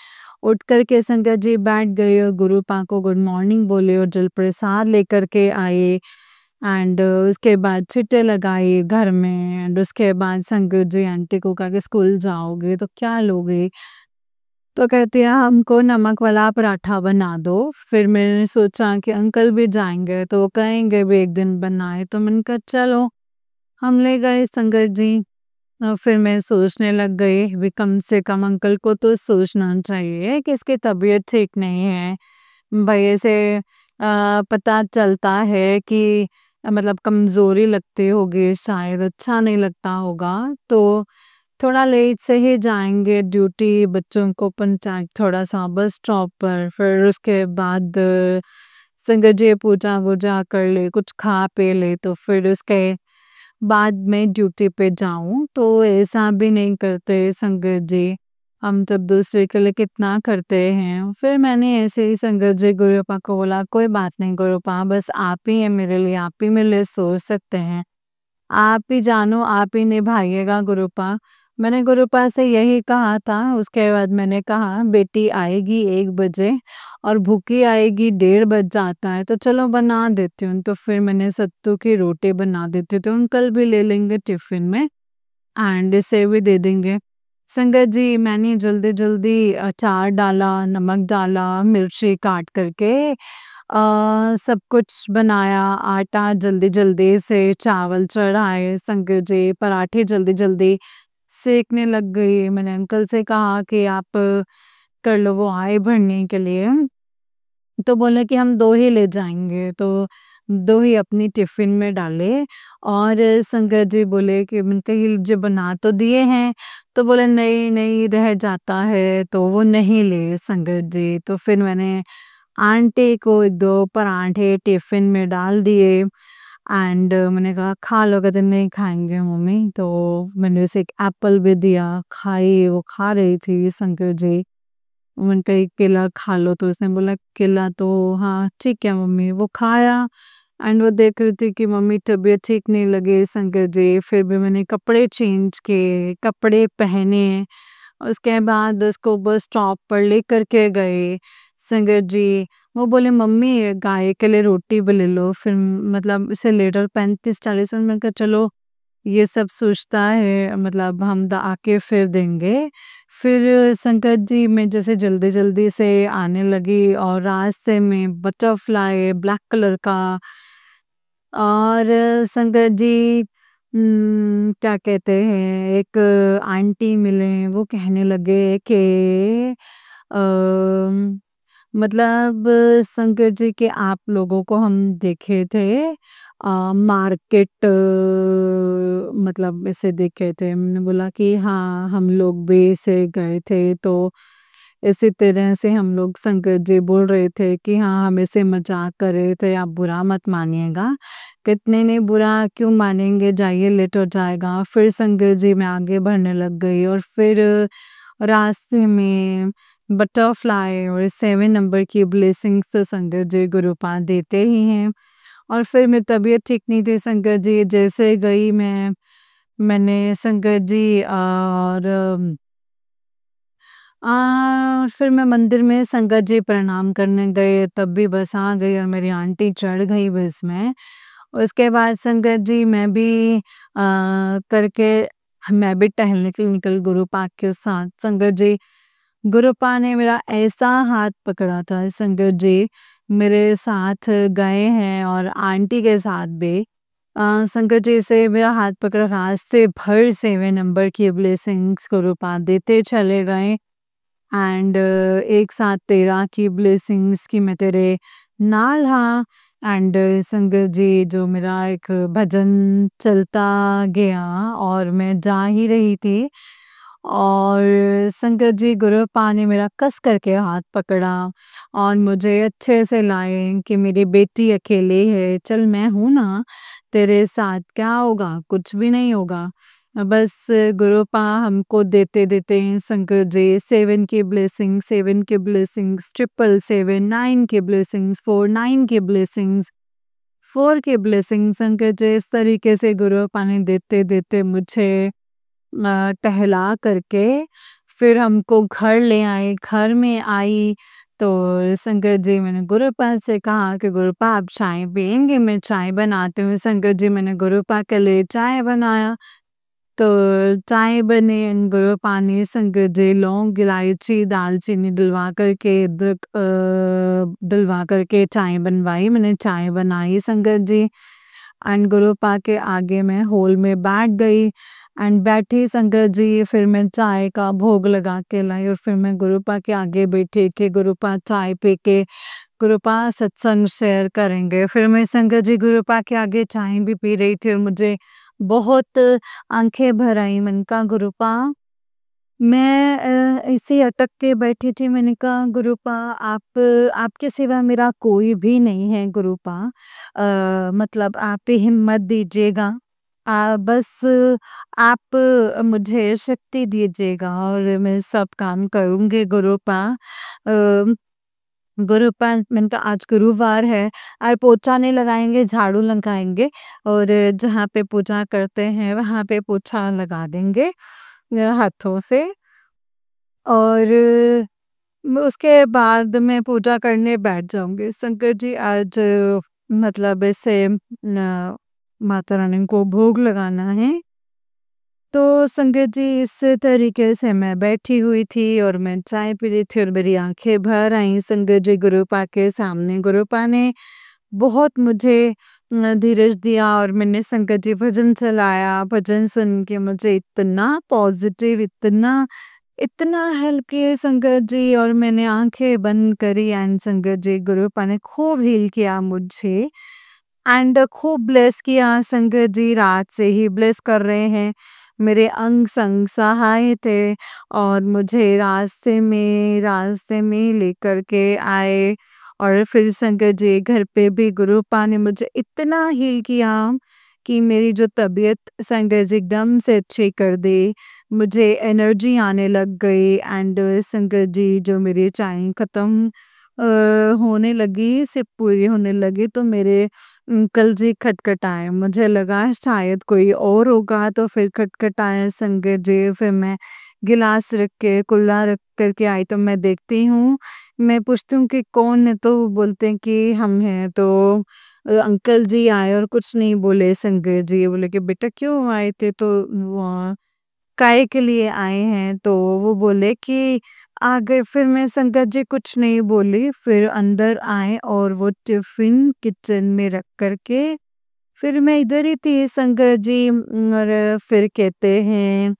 Speaker 1: उठ कर के संगत जी बैठ गए और गुरुपा को गुड मॉर्निंग बोले और जल प्रसाद लेकर के आए एंड उसके बाद छींटे लगाए घर में एंड उसके बाद संगत जी आंटी को कहा कि स्कूल जाओगे तो क्या लोगे? तो कहती है हमको नमक वाला पराठा बना दो। फिर मैंने सोचा कि अंकल भी जाएँगे तो वो कहेंगे भी एक दिन बनाए तो मैंने कहा चलो, हम ले गए संगत जी। फिर मैं सोचने लग गई भी कम से कम अंकल को तो सोचना चाहिए कि इसकी तबीयत ठीक नहीं है। भई ऐसे पता चलता है कि मतलब कमज़ोरी लगती होगी शायद अच्छा नहीं लगता होगा तो थोड़ा लेट से ही जाएँगे ड्यूटी बच्चों को पहुँचाए थोड़ा-सा बस स्टॉप पर फिर उसके बाद संगत जी पूजा-वूजा कर ले, कुछ खा पी ले तो फिर उसके बाद में ड्यूटी पे जाऊँ, तो ऐसा भी नहीं करते संगत जी। हम तो दूसरे के लिए कितना करते हैं। फिर मैंने ऐसे ही संगत जी गुरुपा को बोला कोई बात नहीं गुरुपा बस आप ही हैं मेरे लिए, आप ही मेरे लिए सोच सकते हैं। आप ही जानो, आप ही निभाइएगा गुरुपा। मैंने गुरुपा से यही कहा था, उसके बाद मैंने कहा बेटी आएगी 1 बजे और भूखी आएगी 1:30 बज जाता है, तो चलो बना देती हूँ। तो फिर मैंने सत्तू की रोटी बना देती तो अंकल भी ले लेंगे टिफ़िन में एंड इसे भी दे देंगे। संगत जी मैंने जल्दी-जल्दी अचार डाला, नमक डाला, मिर्ची काट कर के सब कुछ बनाया, आटा जल्दी-जल्दी से चावल चढ़ाए, संगत जी पराठे जल्दी-जल्दी सेकने लग गई। मैंने अंकल से कहा कि आप कर लो, वो आए भरने के लिए। तो बोले कि हम 2 ही ले जाएँगे, तो 2 ही अपनी टिफ़िन में डाले और संगत जी बोले कि मैंने कहा ये जो बना तो दिए हैं, तो बोले नहीं, नहीं रह जाता है, तो वो नहीं लिए संगत जी। तो फिर मैंने आंटी को 1-2 पराठे टिफ़िन में डाल दिए एंड मैंने कहा खा लो, कहते नहीं खाएँगे मम्मी, तो मैंने उसे एक एप्पल भी दिया, खाई, वो खा रही थी संगत जी। मैंने कहा "एक केला खा लो", तो उसने बोला केला तो हाँ, ठीक है मम्मी, वो खाया एंड वो देख रही थी कि मम्मी तबीयत ठीक नहीं लगी संगत जी, फिर भी मैंने कपड़े चेंज किए, कपड़े पहने, उसके बाद उसको बस स्टॉप पर लेकर के गए संगत जी। वो बोले मम्मी गाय के लिए रोटी भी ले लो, फिर मतलब इसे लेटर 35-40 मिनट, मैंने कहा चलो ये सब सोचता है, मतलब हम द आके फिर देंगे। फिर संकट जी मैं जैसे जल्दी-जल्दी से आने लगी और रास्ते में बटरफ्लाई ब्लैक कलर का और संकट जी क्या कहते हैं, एक आंटी मिले, वो कहने लगे कि अ, मतलब संकट जी के आप लोगों को हम देखे थे मार्केट मतलब ऐसे देखे थे। मैंने बोला कि हाँ, हम लोग भी ऐसे गए थे, तो इसी तरह से हम लोग संकट जी बोल रहे थे कि हाँ, हम ऐसे मज़ाक कर रहे थे, आप बुरा मत मानिएगा। कितने ने बुरा क्यों मानेंगे, जाइए लेट हो जाएगा। फिर संकट जी मैं आगे बढ़ने लग गई और फिर रास्ते में बटरफ्लाई और 7 नंबर की ब्लेसिंग्स तो संगत जी गुरुपाद देते ही हैं। और फिर मेरी तबीयत ठीक नहीं थी संगत जी, जैसे गई मैंने संगत जी और फिर मैं मंदिर में संगत जी प्रणाम करने गए, तब भी बस आ गई और मेरी आंटी चढ़ गई बस में। उसके बाद संगत जी मैं भी करके मैं भी टहलने के लिए निकल गुरुपा के साथ संगत जी। गुरुपा ने मेरा ऐसा हाथ पकड़ा था संगत जी, मेरे साथ गए हैं और आंटी के साथ भी संगत जी से मेरा हाथ पकड़ा रास्ते भर 7 नंबर की ब्लेसिंग्स गुरुपा देते चले गए एंड एक साथ 13 की ब्लेसिंग्स कि मैं तेरे नाल हाँ एंड संगत जी जो मेरा एक भजन चलता गया और मैं जा ही रही थी और संगत जी गुरुपा ने मेरा कस करके हाथ पकड़ा और मुझे अच्छे से लाए कि मेरी बेटी अकेली है, चल मैं हूँ ना तेरे साथ, क्या होगा, कुछ भी नहीं होगा। बस गुरुपा हमको देते-देते हैं संकट जी 7 की ब्लेसिंग, 7 की ब्लेसिंग्स, 777, 9 की ब्लेसिंग्स, 4 9 की ब्लेसिंग्स, 4 की ब्लेसिंग्स संकट जी इस तरीके से गुरुपा ने देते-देते मुझे टहला करके फिर हमको घर ले आए, घर में आई तो संकट जी मैंने गुरुपा से कहा कि गुरुपा आप चाय पिएँगे? मैं चाय बनाती हूँ। संकट जी मैंने गुरुपा के लिए चाय बनाया। तो चाय बनी एंड गुरुपा ने संगत जी लौंग, इलायची, दालचीनी डलवा करके अदरक डलवा करके चाय बनवाई। मैंने चाय बनाई संगत जी एंड गुरुपा के आगे मैं हॉल में बैठ गई एंड बैठी संगत जी फिर मैं चाय का भोग लगा के लाई और फिर मैं गुरुपा के आगे बैठी कि गुरुपा चाय पी के गुरुपा सत्संग शेयर करेंगे। फिर मैं संगत जी गुरुपा के आगे चाय भी पी रही थी और मुझे बहुत आँखें भर आई। मैंने कहा गुरुपा मैं ऐसे ही अटक के बैठी थी। मैंने कहा गुरुपा आप आपके सिवा मेरा कोई भी नहीं है गुरुपा। मतलब आप ही हिम्मत दीजिएगा। बस आप मुझे शक्ति दीजिएगा और मैं सब काम करूँगी गुरुपा। अ गुरुपा मैंने कहा आज गुरुवार है और पोछा नहीं लगाएँगे, झाड़ू लगाएँगे और जहाँ पे पूजा करते हैं वहाँ पे पोछा लगा देंगे हाथों से और उसके बाद मैं पूजा करने बैठ जाऊँगी। शंकर जी आज मतलब ऐसे न माता रानी को भोग लगाना है। तो संगत जी इस तरीके से मैं बैठी हुई थी और मैं चाय पी रही थी और मेरी आँखें भर आईं संगत जी गुरुपा के सामने। गुरुपा ने बहुत मुझे धीरज दिया और मैंने संगत जी भजन चलाया। भजन सुन के मुझे इतना पॉज़िटिव, इतना इतना हेल्प किए संगत जी, और मैंने आंखें बंद करी एंड संगत जी गुरुपा ने खूब हील किया मुझे एंड खूब ब्लेस किया। संगत जी रात से ही ब्लेस कर रहे हैं, मेरे अंग संग सहाय थे और मुझे रास्ते में लेकर के आए। और फिर संगत जी घर पे भी गुरुपा ने मुझे इतना हील किया कि मेरी जो तबीयत संगत जी एकदम से अच्छी कर दी, मुझे एनर्जी आने लग गई एंड संगत जी जो मेरी चाय खत्म होने लगी, सिर्फ पूरी होने लगी तो मेरे अंकल जी खटखटाए, मुझे लगा शायद कोई और होगा तो फिर खटखटाए संगत जी। फिर मैं गिलास रख के कुल्ला रख करके आई तो मैं देखती हूँ, मैं पूछती हूँ कि कौन है तो वो बोलते हैं कि हम हैं। तो अंकल जी आए और कुछ नहीं बोले संगत जी, बोले कि बेटा क्यों आए थे, तो काहे के लिए आए हैं? तो वो बोले कि आ गए। फिर मैं संगत जी कुछ नहीं बोली, फिर अंदर आए और वो टिफ़िन किचन में रख कर के फिर मैं इधर ही थी संगत जी, और फिर कहते हैं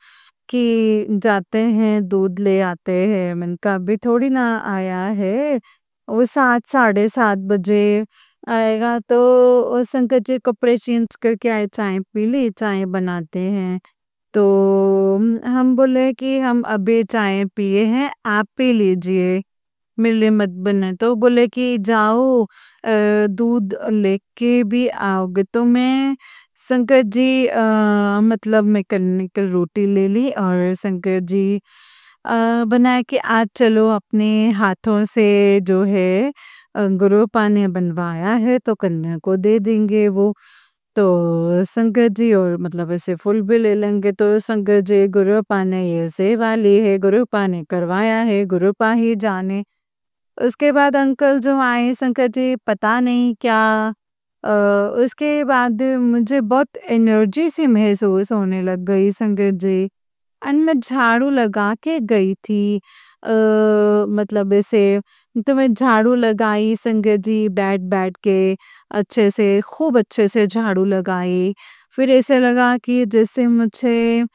Speaker 1: कि जाते हैं दूध ले आते हैं। मैंने कहा अभी थोड़ी ना आया है, वो 7 साढ़े 7 बजे आएगा। तो वो संगत जी कपड़े चेंज करके आए, चाय पी ली, चाय बनाते हैं। तो हम बोले कि हम अभी चाय पिए हैं, आप पी लीजिए, मेरे लिए मत बनाए। तो बोले कि जाओ दूध लेके भी आओगे। तो मैं संगत जी मतलब मैं कल रोटी ले ली और संगत जी बना के आज चलो अपने हाथों से जो है गुरुपा ने बनवाया है तो कन्या को दे देंगे वो। तो संगत जी और मतलब ऐसे फूल भी ले लेंगे, तो संगत जी गुरुपा ने ये सेवा ली है, गुरुपा ने करवाया है, गुरुपा ही जाने। उसके बाद अंकल जो आए संकट जी पता नहीं क्या अ, उसके बाद मुझे बहुत एनर्जी सी महसूस होने लग गई संगत जी एंड मैं झाड़ू लगा के गई थी मतलब ऐसे। तो मैं झाड़ू लगाई संगत जी बैठ बैठ के अच्छे से, खूब अच्छे से झाड़ू लगाई। फिर ऐसे लगा कि जैसे मुझे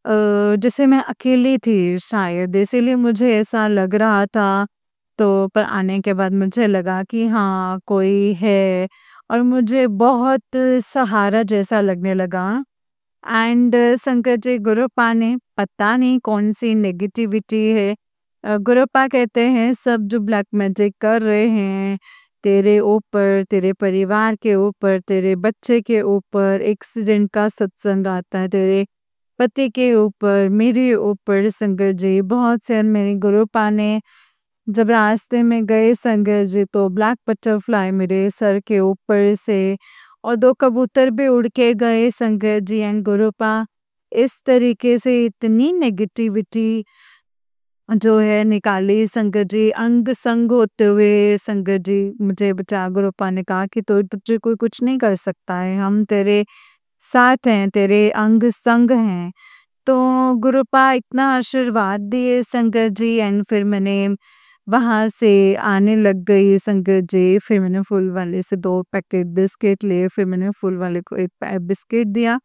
Speaker 1: जैसे मैं अकेली थी शायद, इसीलिए मुझे ऐसा लग रहा था। तो पर आने के बाद मुझे लगा कि हाँ, कोई है और मुझे बहुत सहारा जैसा लगने लगा। एंड शंकर जी गुरुपा ने पता नहीं कौन-सी नेगेटिविटी है, गुरुपा कहते हैं सब जो ब्लैक मैजिक कर रहे हैं, तेरे ऊपर, तेरे परिवार के ऊपर, तेरे बच्चे के ऊपर, एक्सीडेंट का सत्संग आता है, तेरे पति के ऊपर, मेरे ऊपर शंकर जी बहुत से मेरे गुरुपा ने जब रास्ते में गए संगत जी तो ब्लैक बटरफ्लाई मेरे सर के ऊपर से और 2 कबूतर भी उड़ के गए संगत जी एंड गुरुपा। इस तरीके से इतनी नेगेटिविटी जो है निकाली संगत जी, अंग संग होते हुए संगत जी मुझे बचा। गुरुपा ने कहा कि तो तुझे कोई कुछ नहीं कर सकता है, हम तेरे साथ हैं, तेरे अंग संग हैं। तो गुरुपा इतना आशीर्वाद दिए संगत जी एंड फिर मैंने वहाँ से आने लग गई संगत जी। फिर मैंने फूल वाले से 2 पैकेट बिस्किट लिए, फिर मैंने फूल वाले को 1 बिस्किट दिया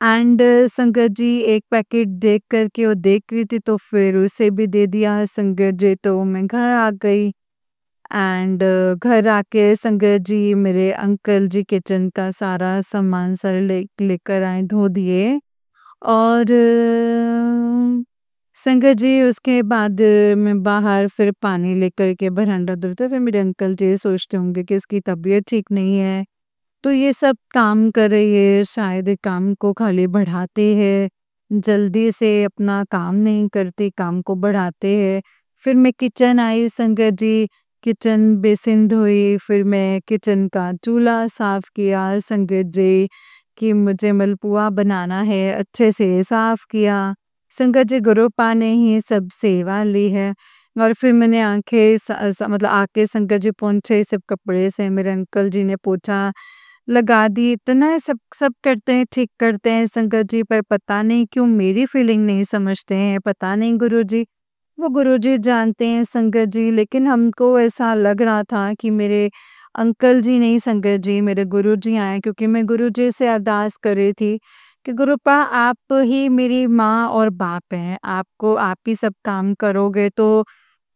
Speaker 1: एंड संगत जी 1 पैकेट देख कर के वो देख रही थी तो फिर उसे भी दे दिया संगत जी। तो मैं घर आ गई एंड घर आके संगत जी मेरे अंकल जी किचन का सारा सामान सारे लेकर आए, धो दिए। और संगत जी उसके बाद मैं बाहर फिर पानी लेकर के बरामदा धुलते, फिर मेरे अंकल जी सोचते होंगे कि इसकी तबीयत ठीक नहीं है, तो ये सब काम कर रही है, शायद ये काम को खाली बढ़ाते हैं, जल्दी से अपना काम नहीं करते, काम को बढ़ाते हैं। फिर मैं किचन आई संगत जी, किचन बेसिन धोई, फिर मैं किचन का चूल्हा साफ किया संगत जी, कि मुझे मलपुआ बनाना है, अच्छे से साफ किया। संगत जी गुरुपा ने ही सब सेवा ली है। और फिर मैंने आँखें मतलब आके संगत जी पोंछे सब कपड़े से मेरे अंकल जी ने पोंछा लगा दी। इतना सब सब करते हैं, ठीक करते हैं संगत जी, पर पता नहीं क्यों मेरी फीलिंग नहीं समझते हैं, पता नहीं गुरुजी। वो गुरुजी जानते हैं संगत जी, लेकिन हमको ऐसा लग रहा था कि मेरे अंकल जी नहीं संगत जी, मेरे गुरुजी आए, क्योंकि मैं गुरुजी से अरदास कर रही थी कि गुरुपा आप ही मेरी माँ और बाप हैं, आपको आप ही सब काम करोगे तो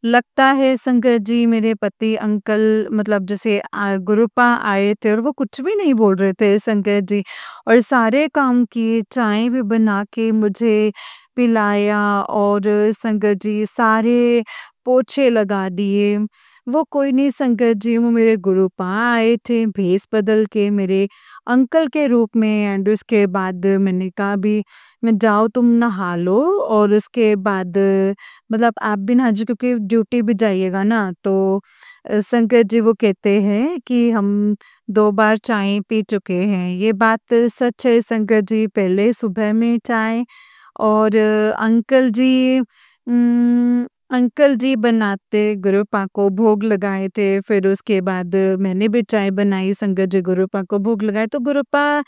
Speaker 1: लगता है संगत जी मेरे पति अंकल मतलब जैसे गुरुपा आए थे और वो कुछ भी नहीं बोल रहे थे संगत जी और सारे काम किए, चाय भी बना के मुझे पिलाया और संगत जी सारे पोछे लगा दिए। वो कोई नहीं संगत जी, वो मेरे गुरुपा आए थे भेष बदल के मेरे अंकल के रूप में एंड उसके बाद मैंने कहा भी मैं जाओ तुम नहा लो और उसके बाद मतलब आप भी नहा जी क्योंकि ड्यूटी भी जाइएगा ना तो संकट जी वो कहते हैं कि हम 2 बार चाय पी चुके हैं। ये बात सच है संकट जी, पहले सुबह में चाय और अंकल जी बनाते गुरुपा को भोग लगाए थे, फिर उसके बाद मैंने भी चाय बनाई संगत जी गुरुपा को भोग लगाए, तो गुरुपा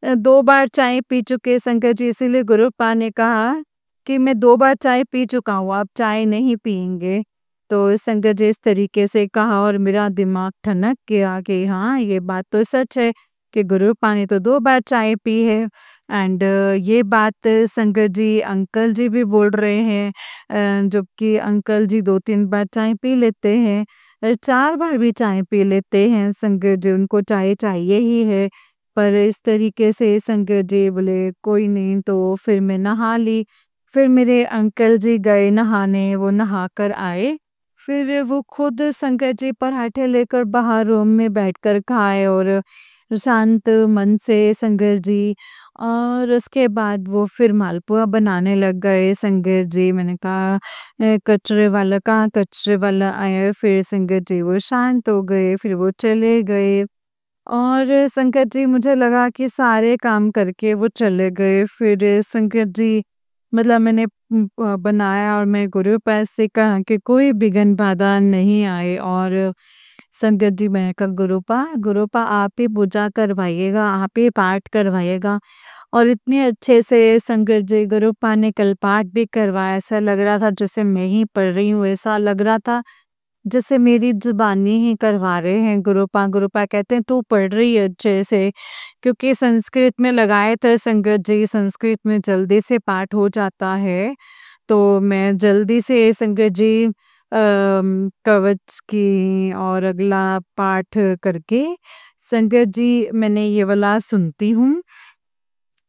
Speaker 1: 2 बार चाय पी चुके संगत जी, इसीलिए गुरुपा ने कहा कि मैं 2 बार चाय पी चुका हूँ, आप चाय नहीं पिएँगे। तो संगत जी इस तरीके से कहा और मेरा दिमाग ठनक गया कि हाँ, ये बात तो सच है कि गुरुपा ने तो 2 बार चाय पी है एंड ये बात संगत जी अंकल जी भी बोल रहे हैं जबकि अंकल जी 2-3 बार चाय पी लेते हैं 4 बार भी चाय पी लेते हैं संगत जी, उनको चाय चाहिए ही है। पर इस तरीके से संगत जी बोले कोई नहीं तो फिर मैं नहा ली। फिर मेरे अंकल जी गए नहाने, वो नहा कर आए। फिर वो खुद संगत जी पराठे लेकर बाहर रूम में बैठकर खाए और शांत मन से संगत जी और उसके बाद वो फिर मालपुआ बनाने लग गए संगत जी। मैंने कहा कचरे वाला कहाँ कचरे वाला आया फिर संगत जी वो शांत हो गए, फिर वो चले गए। और संकट जी मुझे लगा कि सारे काम करके वो चले गए। फिर संकट जी मतलब मैंने बनाया और मैं गुरु पास से कहा कि कोई विघ्न बाधा नहीं आए और संकट जी मैं कहा गुरुपा आप ही पूजा करवाइएगा, आप ही पाठ करवाइएगा। और इतने अच्छे से संकट जी गुरुपा ने कल पाठ भी करवाया, ऐसा लग रहा था जैसे मैं ही पढ़ रही हूँ, ऐसा लग रहा था जैसे मेरी ज़ुबानी ही करवा रहे हैं गुरुपा। गुरुपा कहते हैं तू पढ़ रही है अच्छे से क्योंकि संस्कृत में लगाए थे संगत जी, संस्कृत में जल्दी से पाठ हो जाता है। तो मैं जल्दी से संगत जी कवच की और अगला पाठ करके संगत जी मैंने ये वाला सुनती हूँ।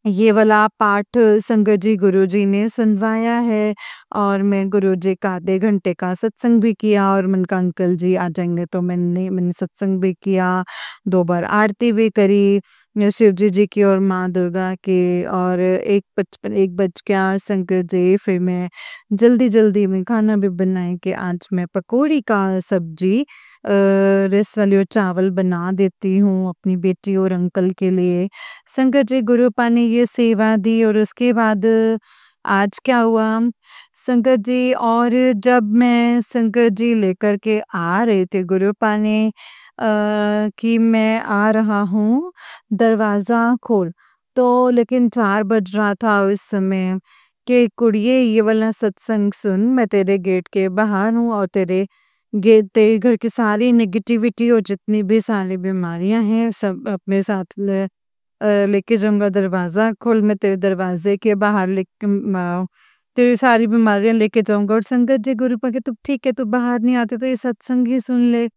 Speaker 1: ये वाला पाठ संगत जी गुरुजी ने सुनवाया है और मैं गुरुजी का आधे घंटे का सत्संग भी किया और मैंने कहा अंकल जी आ जाएंगे तो मैंने सत्संग भी किया 2 बार आरती भी करी शिव जी की और माँ दुर्गा की और 1 बज गया संगत जी फिर मैं जल्दी में खाना भी बनाए कि आज मैं पकौड़ी का सब्जी रस वाली और चावल बना देती हूँ अपनी बेटी और अंकल के लिए। संगत जी गुरुपा ने ये सेवा दी और उसके बाद आज क्या हुआ संगत जी और जब मैं संगत जी लेकर के आ रहे थे गुरुपा ने कि मैं आ रहा हूँ दरवाज़ा खोल तो लेकिन 4 बज रहा था उस समय कि कुड़िए ये वाला सत्संग सुन मैं तेरे गेट के बाहर हूँ और तेरे घर की सारी नेगेटिविटी और जितनी भी सारी बीमारियां हैं सब अपने साथ लेके जाऊँगा दरवाज़ा खोल मैं तेरे दरवाज़े के बाहर तेरी सारी बीमारियाँ लेके जाऊँगा और संगत जी गुरुपा के तू ठीक है तू बाहर नहीं आते तो ये सत्संग ही सुन ले,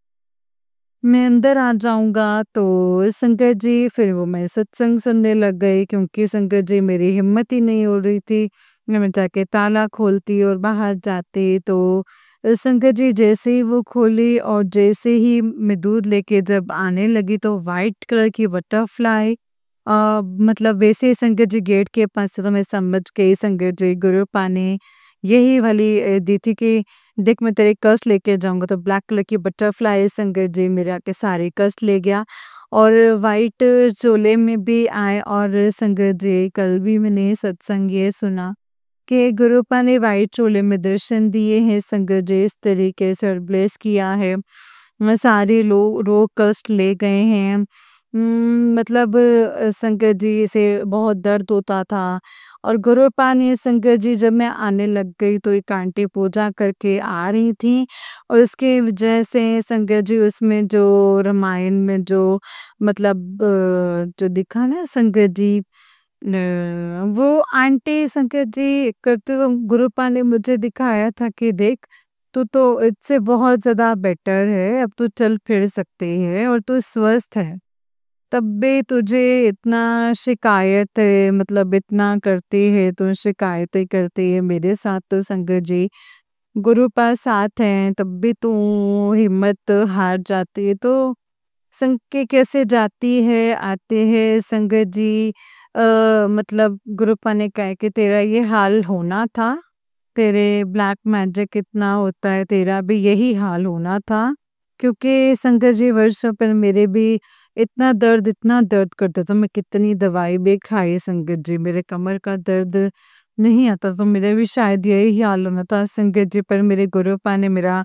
Speaker 1: मैं अंदर आ जाऊँगा। तो संगत जी फिर वो मैं सत्संग सुनने लग गई क्योंकि संगत जी मेरी हिम्मत ही नहीं हो रही थी। मैं जाके ताला खोलती और बाहर जाती तो संगत जी जैसे ही वो खोली और जैसे ही मैं दूध लेके जब आने लगी तो व्हाइट कलर की बटरफ्लाई मतलब वैसे ही संगत जी गेट के पास से तो मैं समझ गई संगत जी गुरुपा ने यही वाली दी थी कि देख मैं तेरे कष्ट लेके जाऊंगा तो ब्लैक कलर की बटरफ्लाई संगत जी मेरे आके सारे कष्ट ले गया और वाइट चोले में भी आए और संगत जी कल भी मैंने सत्संग ये सुना कि गुरुपा ने वाइट चोले में दर्शन दिए हैं संगत जी इस तरीके से और ब्लेस किया है सारे लोग रोग कष्ट ले गए हैं मतलब संगत जी से बहुत दर्द होता था और गुरुपा ने संगत जी जब मैं आने लग गई तो एक आंटी पूजा करके आ रही थी और उसके वजह से संगत जी उसमें जो रामायण में जो मतलब जो दिखा ना संगत जी वो आंटी संकट जी करते तो गुरुपा ने मुझे दिखाया था कि देख, तू तो इससे बहुत ज़्यादा बेटर है, अब तू चल फिर सकती है और तू स्वस्थ है। तब भी तुझे इतना शिकायत है, मतलब इतना करती है, तू शिकायतें करती है मेरे साथ तो संकट जी, गुरु पास साथ हैं तब भी तू हिम्मत हार जाती है तो संग के कैसे जाती है, आते हैं संगत जी। मतलब गुरुपा ने कहा कि तेरा ये हाल होना था, तेरे ब्लैक मैजिक इतना होता है, तेरा भी यही हाल होना था। क्योंकि संगत जी वर्षों पहले मेरे भी इतना दर्द करता था, मैं कितनी दवाई भी खाई संगत जी, मेरे कमर का दर्द नहीं आता तो मेरा भी शायद यही हाल होना था संगत जी, पर मेरे गुरुपा ने मेरा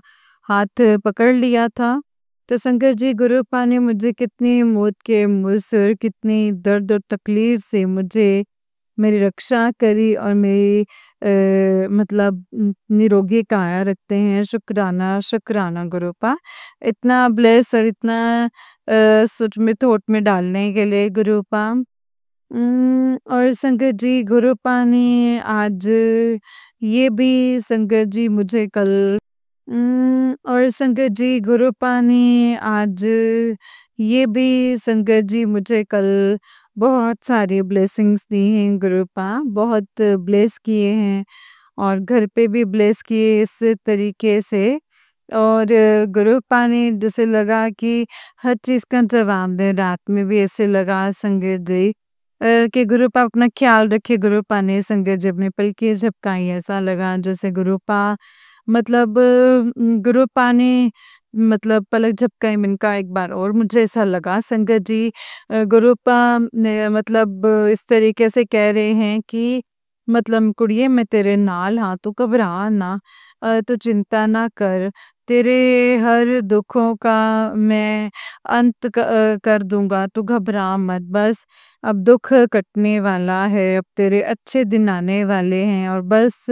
Speaker 1: हाथ पकड़ लिया था। तो शंकर जी गुरुपा ने मुझे कितनी मौत के मुँह से कितनी दर्द और तकलीफ से मुझे मेरी रक्षा करी और मेरी मतलब निरोगी काया रखते हैं, शुक्राना शुक्राना गुरुपा। इतना ब्लेस और इतना सच में थोट में डालने के लिए गुरुपा। और संगत जी गुरुपा ने आज ये भी संगत जी मुझे कल और संगत जी गुरुपा ने आज ये भी संगत जी मुझे कल बहुत सारी ब्लेसिंग्स दी हैं गुरुपा, बहुत ब्लेस किए हैं और घर पे भी ब्लेस किए इस तरीके से। और गुरुपा ने जैसे लगा कि हर चीज़ का जवाब दें, रात में भी ऐसे लगा संगत जी कि गुरुपा अपना ख्याल रखे, गुरुपा ने संगत जी अपने पलकें झपकाई, ऐसा लगा जैसे गुरुपा मतलब गुरुपा ने मतलब पलक झपकाई, मैंने कहा एक बार और मुझे ऐसा लगा संगत जी गुरुपा ने मतलब इस तरीके से कह रहे हैं कि मतलब कुड़िए मैं तेरे नाल हाँ, तू घबरा ना, तू चिंता ना कर, तेरे हर दुखों का मैं अंत कर दूंगा, तू घबरा मत, बस अब दुख कटने वाला है, अब तेरे अच्छे दिन आने वाले हैं और बस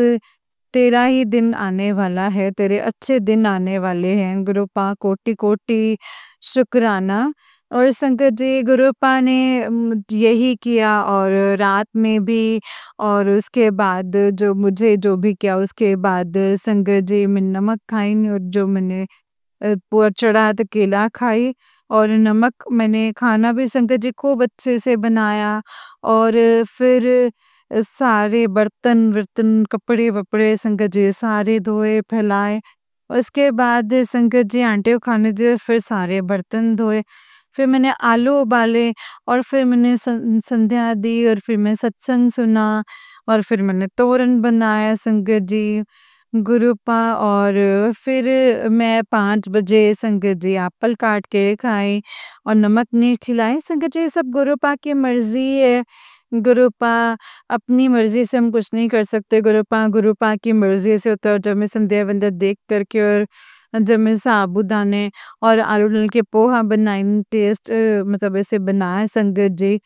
Speaker 1: तेरा ही दिन आने वाला है, तेरे अच्छे दिन आने वाले हैं गुरुपा, कोटि-कोटि शुक्राना। और शंकर जी गुरुपा ने यही किया और रात में भी और उसके बाद जो मुझे जो भी किया उसके बाद शंकर जी मैं नमक खाई नहीं और जो मैंने पुआ चढ़ा तो केला खाई और नमक मैंने खाना भी शंकर जी खूब अच्छे से बनाया और फिर सारे बर्तन-वर्तन, कपड़े-वपड़े शंकर जी सारे धोए, फैलाए। उसके बाद शंकर जी आंटी को खाने दिए, फिर सारे बर्तन धोए। फिर मैंने आलू उबाले और फिर मैंने संध्या दी और फिर मैं सत्संग सुना और फिर मैंने तोरन बनाया शंकर जी, गुरुपा और फिर मैं 5 बजे शंकर जी एप्पल काट के खाए और नमक नहीं खिलाए। शंकर जी ये सब गुरुपा की मर्ज़ी है। गुरुपा अपनी मर्ज़ी से हम कुछ नहीं कर सकते, गुरुपा की मर्ज़ी से होता है और जब मैं संध्या-वंध्या देख कर के और जब मैं साबूदाने और आलू डाल के पोहा बनाई टेस्ट मतलब ऐसे बनाया संगत जी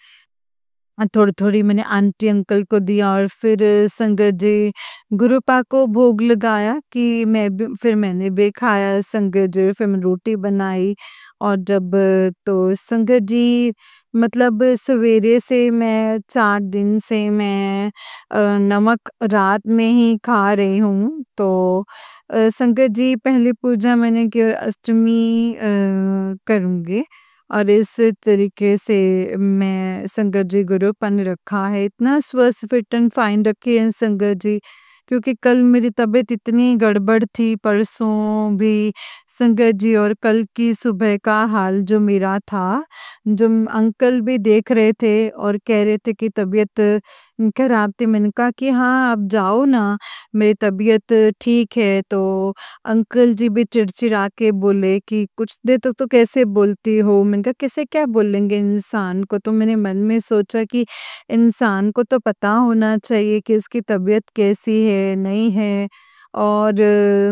Speaker 1: थोड़ी-थोड़ी मैंने आंटी अंकल को दिया और फिर संगत जी गुरुपा को भोग लगाया कि मैं भी फिर मैंने भी खाया संगत जी फिर मैं रोटी बनाई और जब तो संगत जी मतलब सवेरे से मैं 4 दिन से मैं नमक रात में ही खा रही हूँ तो संगत जी पहली पूजा मैंने की और अष्टमी करूँगी और इस तरीके से मैं संगत जी गुरुपा ने रखा है, इतना स्वस्थ फिट एंड फाइन रखे हैं संगत जी, क्योंकि कल मेरी तबीयत इतनी गड़बड़ थी परसों भी संगत जी और कल की सुबह का हाल जो मेरा था, जो अंकल भी देख रहे थे और कह रहे थे कि तबीयत खराब थी। मैंने कहा कि हाँ, आप जाओ ना, मेरी तबीयत ठीक है तो अंकल जी भी चिड़चिड़ा के बोले कि कुछ देर तक तो कैसे बोलती हो? मैंने कहा कैसे क्या बोलेंगे इंसान को? तो मैंने मन में सोचा कि इंसान को तो पता होना चाहिए कि इसकी तबीयत कैसी है, नहीं है और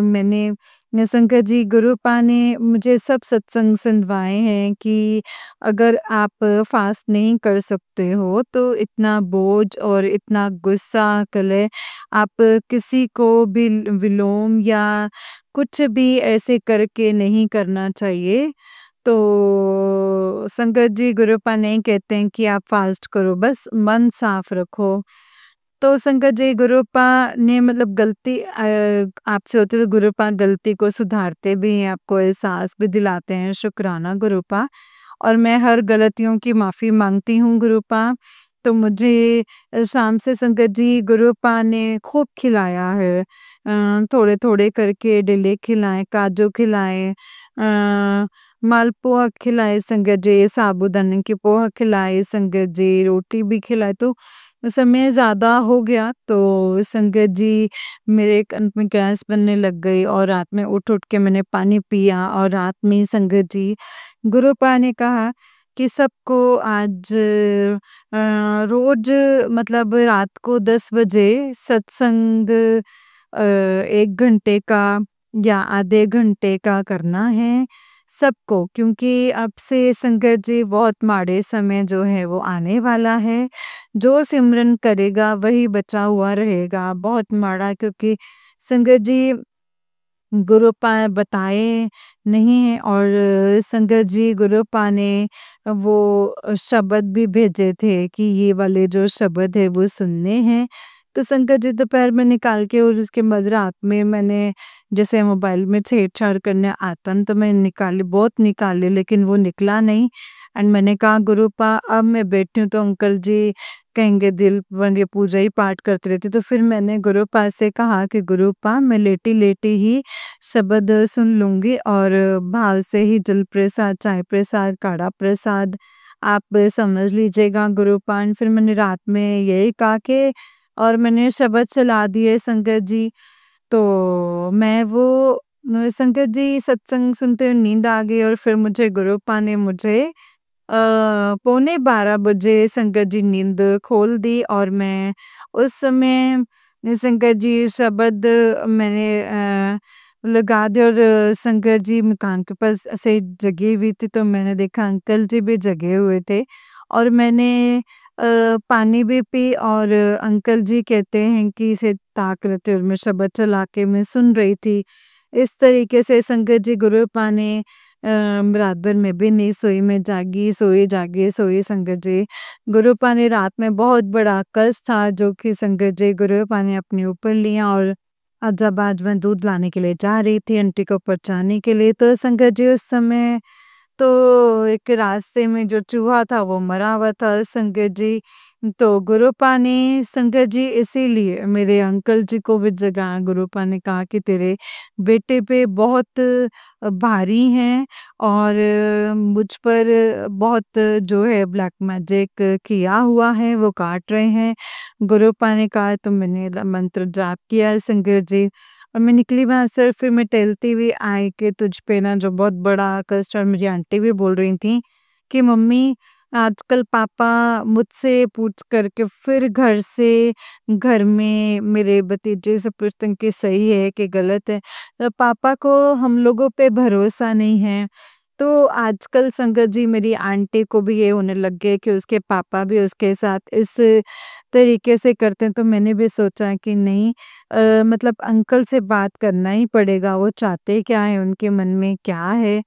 Speaker 1: मैंने शंकर जी गुरुपा ने मुझे सब सत्संग सुनवाए हैं कि अगर आप फ़ास्ट नहीं कर सकते हो तो इतना बोझ और इतना गुस्सा, कलह आप किसी को भी विलोम या कुछ भी ऐसे करके नहीं करना चाहिए। तो संगत जी गुरुपा नहीं कहते हैं कि आप फास्ट करो, बस मन साफ रखो। तो संगत जी गुरुपा ने मतलब गलती आपसे होती है तो गुरुपा गलती को सुधारते भी हैं, आपको एहसास भी दिलाते हैं, शुक्राना गुरुपा। और मैं हर गलतियों की माफ़ी माँगती हूँ गुरुपा। तो मुझे शाम से संगत जी गुरुपा ने खूब खिलाया है। थोड़े-थोड़े करके डेली खिलाएँ, काजू खिलाएँ, मालपुआ खिलाए संगत जी, साबूदाने की पोहा खिलाए संगत जी, रोटी भी खिलाए। तो समय ज़्यादा हो गया तो संगत जी मेरे कंठ में गैस बनने लग गई और रात में उठ-उठ के मैंने पानी पिया और रात में संगत जी गुरुपा ने कहा कि सबको आज रोज़ मतलब रात को 10 बजे सत्संग 1 घंटे का या आधे घंटे का करना है सबको, क्योंकि अब से संगत जी बहुत माड़े समय जो है वो आने वाला है। जो सिमरन करेगा वही बचा हुआ रहेगा, बहुत माड़ा, क्योंकि संगत जी गुरुपा बताए नहीं हैं और संगत जी गुरुपा ने वो शब्द भी भेजे थे कि ये वाले जो शब्द है वो सुनने हैं। तो संगत जी दोपहर में निकाल के और उसके मज़रात में मैंने जैसे मोबाइल में छेड़-छाड़ करने आता न तो मैंने निकाले, बहुत निकाले लेकिन वो निकला नहीं। एंड मैंने कहा गुरुपा अब मैं बैठी हूँ तो अंकल जी कहेंगे दिल बन ये पूजा ही पाठ करती रहती। तो फिर मैंने गुरुपा से कहा कि गुरुपा मैं लेटी-लेटी ही शब्द सुन लूँगी और भाव से ही जल प्रसाद, चाय प्रसाद, काढ़ा प्रसाद आप समझ लीजिएगा गुरुपा। एंड फिर मैंने रात में यही कहा कि और मैंने शब्द चला दिए संगत जी। तो मैं वो संगत जी सत्संग सुनते हुए नींद आ गई और फिर मुझे गुरुपा ने मुझे पौने 12 बजे संगत जी नींद खोल दी और मैं उस समय संगत जी शब्द मैंने लगा दिए और संगत जी मकान के पास ऐसे जगी हुई थी तो मैंने देखा अंकल जी भी जगे हुए थे और मैंने पानी भी पी और अंकल जी कहते हैं कि इसे ताक रहे थे और मैं शब्द चला के मैं सुन रही थी। इस तरीके से संगत जी गुरुपा ने रात भर मैं भी नहीं सोई, मैं जागी, सोई, जागी, सोई संगत जी। गुरुपा ने रात में बहुत बड़ा कष्ट था जो कि संगत जी गुरुपा ने अपने ऊपर लिया और जब आज मैं दूध लाने के लिए जा रही थी आंटी को पहुँचाने के लिए तो संगत जी उस समय तो एक रास्ते में जो चूहा था वो मरा हुआ था संगत जी। तो गुरुपा ने संगत जी इसीलिए मेरे अंकल जी को भी जगाया। गुरुपा ने कहा कि तेरे बेटे पे बहुत भारी हैं और मुझ पर बहुत जो है ब्लैक मैजिक किया हुआ है, वो काट रहे हैं। गुरुपा ने कहा तो मैंने मंत्र जाप किया संगत जी और मैं निकली वहाँ से। फिर मैं टहलती हुई आई कि तुझ पे ना जो बहुत बड़ा कष्ट। और मेरी आंटी भी बोल रही थी कि मम्मी आजकल पापा मुझसे पूछ करके फिर घर में मेरे भतीजे से पूछते हैं कि सही है कि गलत है। तो पापा को हम लोगों पे भरोसा नहीं है। तो आजकल संगत जी मेरी आंटी को भी ये होने लग गया कि उसके पापा भी उसके साथ इस तरीके से करते हैं। तो मैंने भी सोचा कि नहीं मतलब अंकल से बात करना ही पड़ेगा, वो चाहते क्या हैं, उनके मन में क्या है।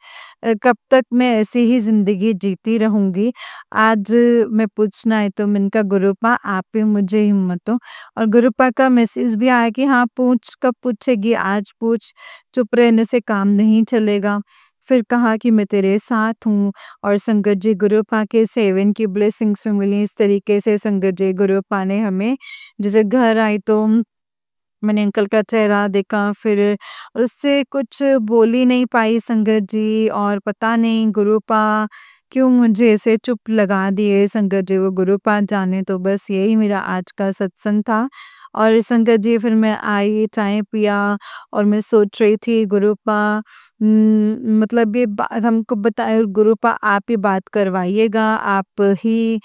Speaker 1: कब तक मैं ऐसी ही ज़िंदगी जीती रहूँगी। आज मैं पूछना है तो मैंने कहा गुरुपा आप ही मुझे हिम्मत दो और गुरुपा का मैसेज भी आया कि हाँ पूछ, कब पूछेगी आज पूछ, चुप रहने से काम नहीं चलेगा। फिर कहा कि मैं तेरे साथ हूँ और संगत जी गुरुपा के सेवन की ब्लेसिंग्स में मिली। इस तरीके से संगत जी गुरुपा ने हमें जैसे घर आई तो मैंने अंकल का चेहरा देखा, फिर उससे कुछ बोल ही नहीं पाई संगत जी और पता नहीं गुरुपा क्यों मुझे ऐसे चुप लगा दिए संगत जी, वो गुरुपा जाने। तो बस यही मेरा आज का सत्संग था और संगत जी फिर मैं आई, चाय पिया और मैं सोच रही थी गुरुपा मतलब ये बात हमको बताए गुरुपा आप ही बात करवाइएगा, आप ही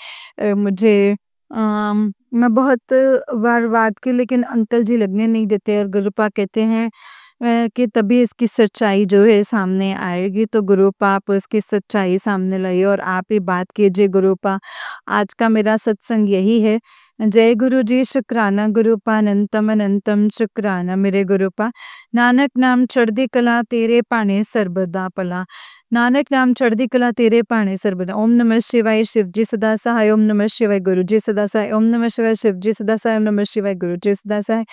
Speaker 1: मुझे मैं बहुत बार बात की लेकिन अंकल जी लगने नहीं देते और गुरुपा कहते हैं कि तभी इसकी सच्चाई जो है सामने आएगी। तो गुरुपा आप उसकी सच्चाई सामने लाइए और आप ही बात कीजिए गुरुपा। आज का मेरा सत्संग यही है। जय गुरु जी शुक्राना गुरुपा अनंतम अनंतम शुक्राना मेरे गुरुपा। नानक नाम चढ़दी कला तेरे पाने सर्बदा पला। नानक नाम चढ़दी कला तेरे भाणे सरबत। ओम नमः शिवाय शिव जी सदा सहाय। ओम नमः शिवाय गुरु जी सदा सहाय। ओम नमः शिवाय शिव जी सदा सहाय। ओम नमः शिवाय गुरु जी सदा सहाय।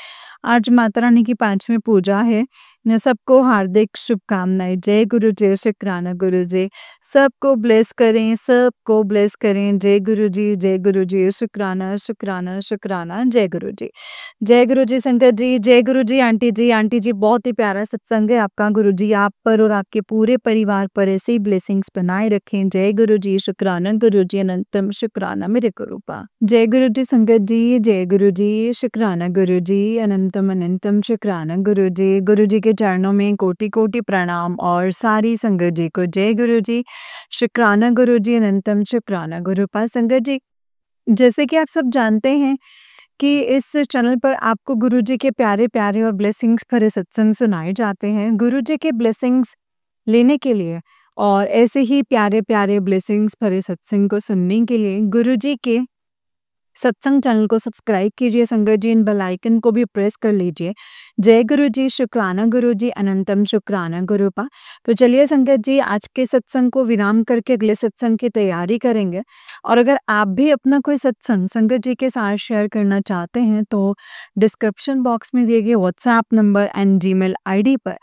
Speaker 1: आज माता रानी की 5वीं पूजा है। सबको हार्दिक शुभकामनाएं। जय गुरु जय शुक्राना गुरु जी। सबको ब्लेस करें, सबको ब्लेस करें। जय गुरु जी, जय गुरु जी, शुक्राना शुक्राना शुक्राना। जय गुरु जी, जय गुरु जी संगत जी, जय गुरु जी आंटी जी। आंटी जी बहुत ही प्यारा सत्संग है आपका। गुरु जी आप पर और आपके पूरे परिवार पर ऐसे ही ब्लेसिंग्स बनाए रखें। जय गुरु जी, शुक्राना गुरु जी, अनंतम शुक्राना मेरे गुरुपा। जय गुरु जी संगत जी, जय गुरु जी, शुक्राना गुरु जी, अनंतम अनंतम शुक्राना गुरु जी। गुरु जी के चरणों में कोटि कोटि प्रणाम और सारी संगत जी को जय गुरु जी, शुक्राना गुरु जी, अनंतम शुक्राना गुरुपा। संगत जी, जैसे कि आप सब जानते हैं कि इस चैनल पर आपको गुरुजी के प्यारे-प्यारे और ब्लेसिंग्स भरे सत्संग सुनाए जाते हैं। गुरुजी के ब्लेसिंग्स लेने के लिए और ऐसे ही प्यारे-प्यारे ब्लेसिंग्स भरे सत्संग को सुनने के लिए गुरुजी के सत्संग चैनल को सब्सक्राइब कीजिए संगत जी, इन बेल आइकन को भी प्रेस कर लीजिए। जय गुरु जी, शुक्राना गुरु जी, अनंतम शुक्राना गुरुपा। तो चलिए संगत जी, आज के सत्संग को विराम करके अगले सत्संग की तैयारी करेंगे। और अगर आप भी अपना कोई सत्संग संगत जी के साथ शेयर करना चाहते हैं तो डिस्क्रिप्शन बॉक्स में दिए गए WhatsApp number and Gmail ID पर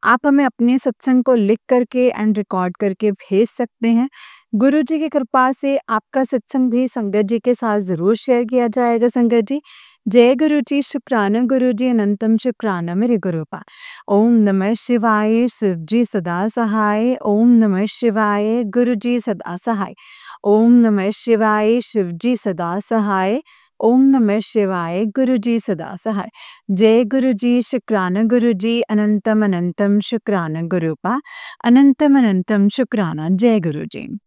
Speaker 1: आप हमें अपने सत्संग को लिख करके एंड रिकॉर्ड करके भेज सकते हैं। गुरु जी की कृपा से आपका सत्संग भी संगत जी के साथ ज़रूर शेयर किया जाएगा संगत जी। जय गुरु जी, शुक्राना गुरु जी, अनंतम शुक्राना मेरे गुरुपा। ओम नमः शिवाय, शिव जी सदा सहाय। ओम नमः शिवाय, गुरु जी सदा सहाय। ओम नमः शिवाय, शिव जी सदा सहाय। ओम नमः शिवाय, गुरु जी सदा सहाय। जय गुरु जी, शुक्राना गुरु जी, अनंतम अनंतम शुक्राना गुरुपा। अनंतम अनंतम शुक्राना। जय गुरु जी।